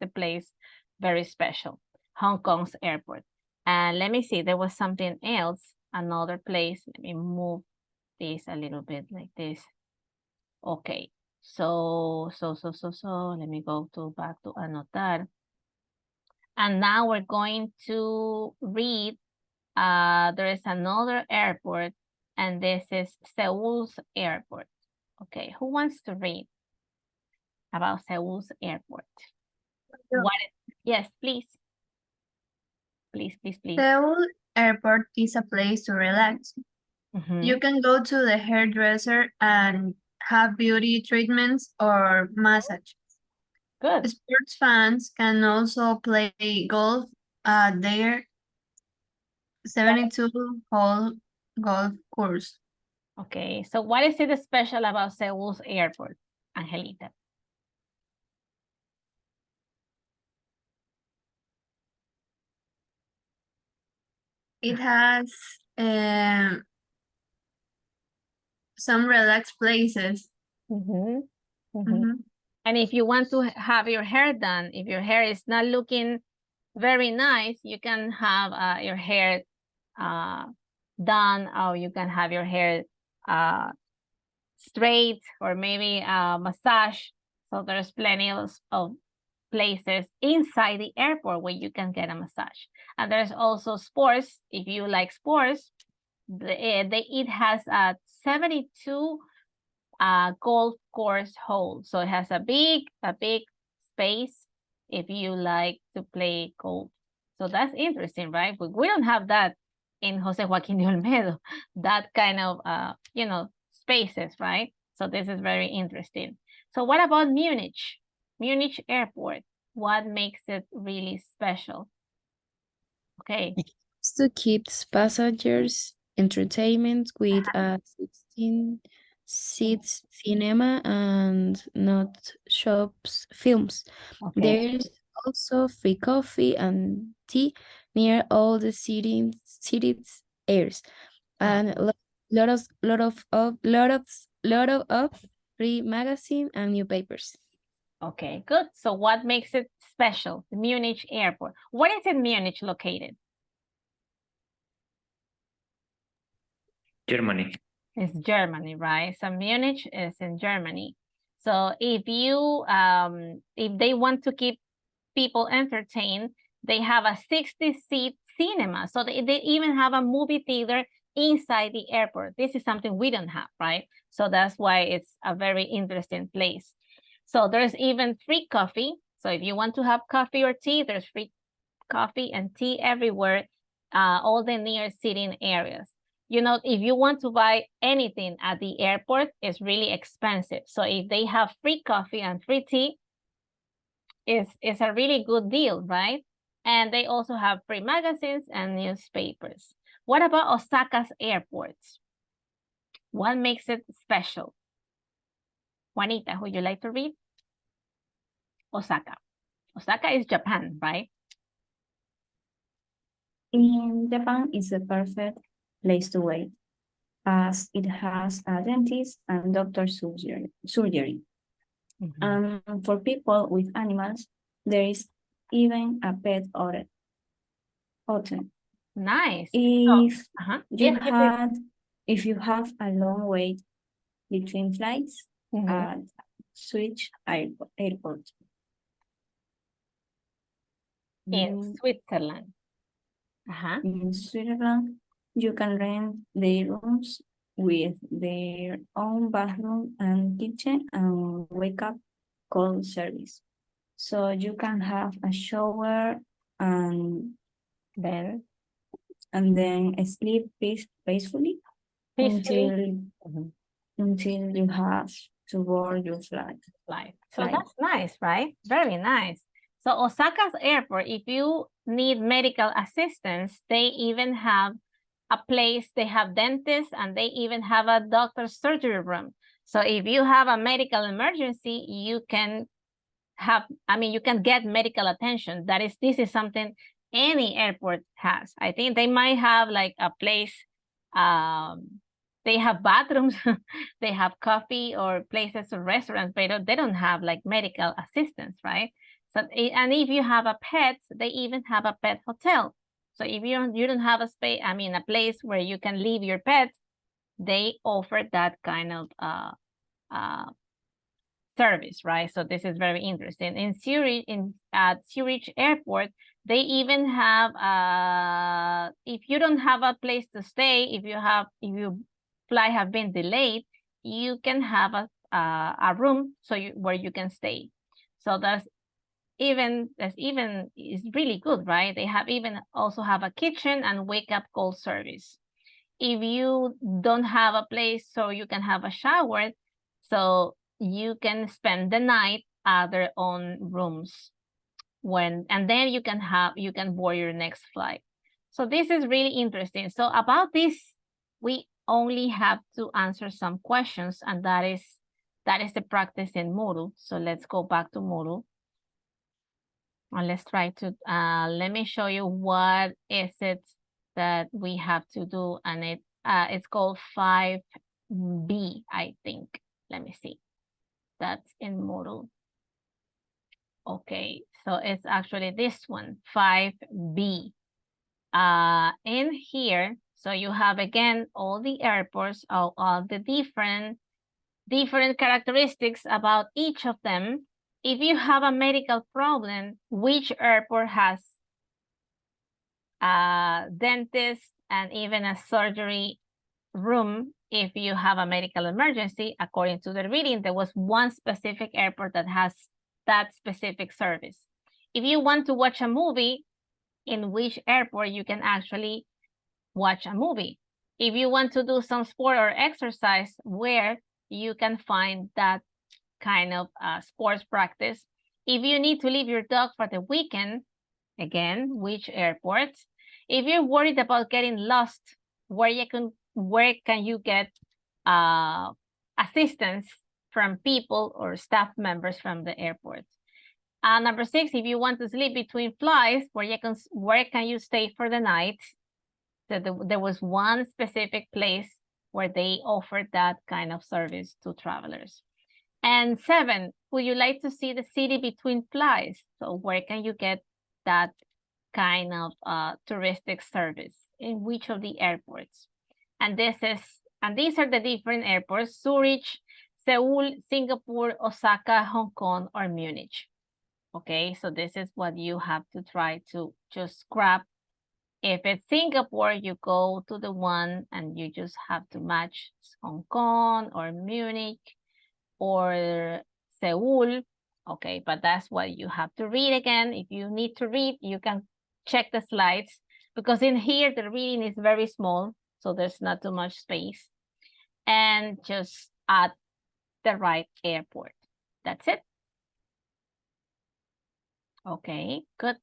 the place very special. Hong Kong's airport. And let me see, there was something else, another place. Let me move this a little bit like this. Okay. So let me go back to anotar. And now we're going to read, there is another airport, and this is Seoul's airport. Okay, who wants to read about Seoul's airport? Yes, please. Please. Seoul Airport is a place to relax. Mm-hmm. You can go to the hairdresser and have beauty treatments or massage. Good. Sports fans can also play golf at their 72-hole golf course. Okay, so what is it special about Seoul's airport, Angelita? It has some relaxed places. Mm-hmm. Mm-hmm. And if you want to have your hair done, if your hair is not looking very nice, you can have your hair done, or you can have your hair straight, or maybe massage. So there's plenty of places inside the airport where you can get a massage. And there's also sports. If you like sports, it has a 72 golf course hole. So it has a big space if you like to play golf. So that's interesting, right? We don't have that in Jose Joaquin de Olmedo, that kind of, spaces, right? So this is very interesting. So what about Munich? Munich Airport, what makes it really special? Okay. It's to keep passengers entertainment with a 16 seats cinema and not shops films. Okay. There's also free coffee and tea near all the seated areas, and a lot of free magazine and newspapers. Okay, good. So what makes it special? The Munich airport. Where is in Munich located? Germany. It's Germany, right? So Munich is in Germany. So if they want to keep people entertained, they have a 60-seat cinema. So they even have a movie theater inside the airport. This is something we don't have, right? So that's why it's a very interesting place. So there's even free coffee. So if you want to have coffee or tea, there's free coffee and tea everywhere, all the near sitting areas. You know, if you want to buy anything at the airport, it's really expensive. So if they have free coffee and free tea, it's a really good deal, right? And they also have free magazines and newspapers. What about Osaka's airports? What makes it special? Juanita, would you like to read? Osaka. Osaka is Japan, right? In Japan is the perfect place to wait, as it has a dentist and doctor surgery. And for people with animals, there is even a pet hotel. Nice. If you have a long wait between flights at Switch Airport. In Switzerland. In Switzerland, you can rent the rooms with their own bathroom and kitchen and wake up call service. So you can have a shower and then sleep peacefully until you have to board your flight. So that's nice, right? Very nice. So Osaka's airport, if you need medical assistance, they even have a place, they have dentists, and they even have a doctor's surgery room. So if you have a medical emergency, you can get medical attention. This is something any airport has. I think they might have like a place, they have bathrooms, they have coffee or places or restaurants, but they don't have like medical assistance, right? So, and if you have a pet, they even have a pet hotel. So if you don't have a space, a place where you can leave your pet, they offer that kind of service, right? So this is very interesting. In Zurich, at Zurich Airport, they even have if you don't have a place to stay, if your flight have been delayed, you can have a room where you can stay. So that's is really good, right? They also have a kitchen and wake up call service. If you don't have a place so you can have a shower, so you can spend the night at their own rooms and then you can board your next flight. So this is really interesting. So about this, we only have to answer some questions, and that is the practice in Moodle. So let's go back to Moodle. And let's try to, let me show you what is it that we have to do. And it's called 5B, I think. Let me see. That's in Moodle. Okay, so it's actually this one, 5B. In here, so you have, again, all the airports, all the different characteristics about each of them. If you have a medical problem, which airport has a dentist and even a surgery room? If you have a medical emergency, according to the reading, there was one specific airport that has that specific service. If you want to watch a movie, in which airport you can actually watch a movie? If you want to do some sport or exercise, where you can find that kind of sports practice? If you need to leave your dog for the weekend, again, which airport? If you're worried about getting lost, where can you get assistance from people or staff members from the airport? Number 6, if you want to sleep between flights, where can you stay for the night? So there was one specific place where they offered that kind of service to travelers. And 7, would you like to see the city between flights? So where can you get that kind of touristic service? In which of the airports? And these are the different airports: Zurich, Seoul, Singapore, Osaka, Hong Kong, or Munich. Okay, so this is what you have to try to just grab. If it's Singapore, you go to the one and you just have to match Hong Kong or Munich or Seoul. Okay, but that's what you have to read again. If you need to read, you can check the slides, because in here the reading is very small, so there's not too much space. And just add the right airport. That's it. Okay, good.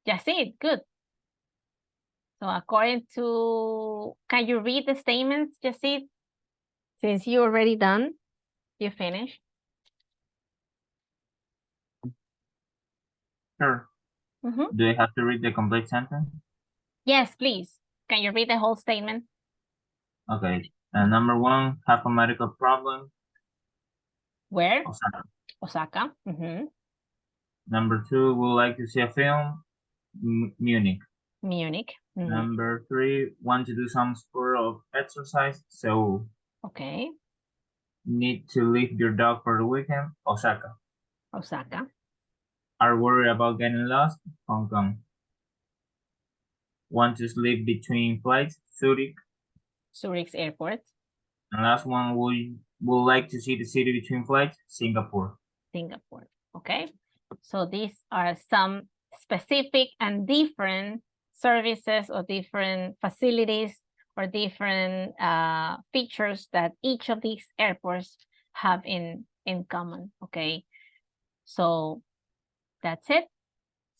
That's it, good. So according to, can you read the statements, Jasid? Since you already done, you finished. Sure. Do I have to read the complete sentence? Yes, please. Can you read the whole statement? Okay. Number 1, have a medical problem. Where? Osaka. Osaka. Number 2, would like to see a film. Munich. Munich. Number 3, want to do some sport of exercise. Seoul. Okay. Need to leave your dog for the weekend. Osaka. Osaka. Are worried about getting lost. Hong Kong. Want to sleep between flights. Zurich. Zurich's airport. And last one, would like to see the city between flights. Singapore. Singapore. Okay. So these are some specific and different services or different facilities or different features that each of these airports have in common. Okay. So that's it.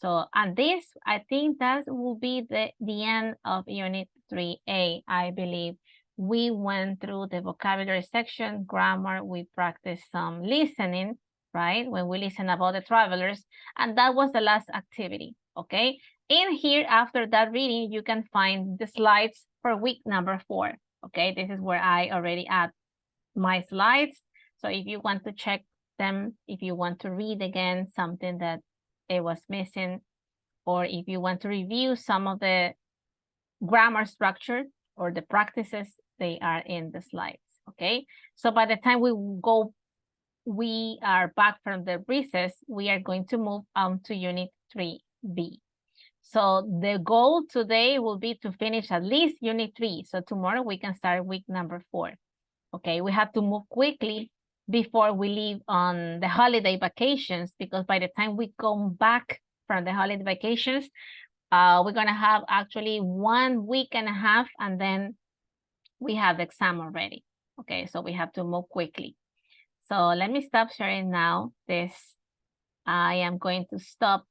So, and this, I think that will be the end of Unit 3A. I believe we went through the vocabulary section, grammar, we practiced some listening, right? When we listen about the travelers, and that was the last activity, okay? In here, after that reading, you can find the slides for week number 4, okay? This is where I already add my slides. So if you want to check them, if you want to read again something that it was missing, or if you want to review some of the grammar structure or the practices, they are in the slides, okay? So by the time we are back from the recess, we are going to move on to Unit 3B. So the goal today will be to finish at least Unit 3. So tomorrow we can start week number 4. Okay, we have to move quickly before we leave on the holiday vacations, because by the time we come back from the holiday vacations, we're gonna have actually 1 week and a half, and then we have the exam already. Okay, so we have to move quickly. So let me stop sharing now this. I am going to stop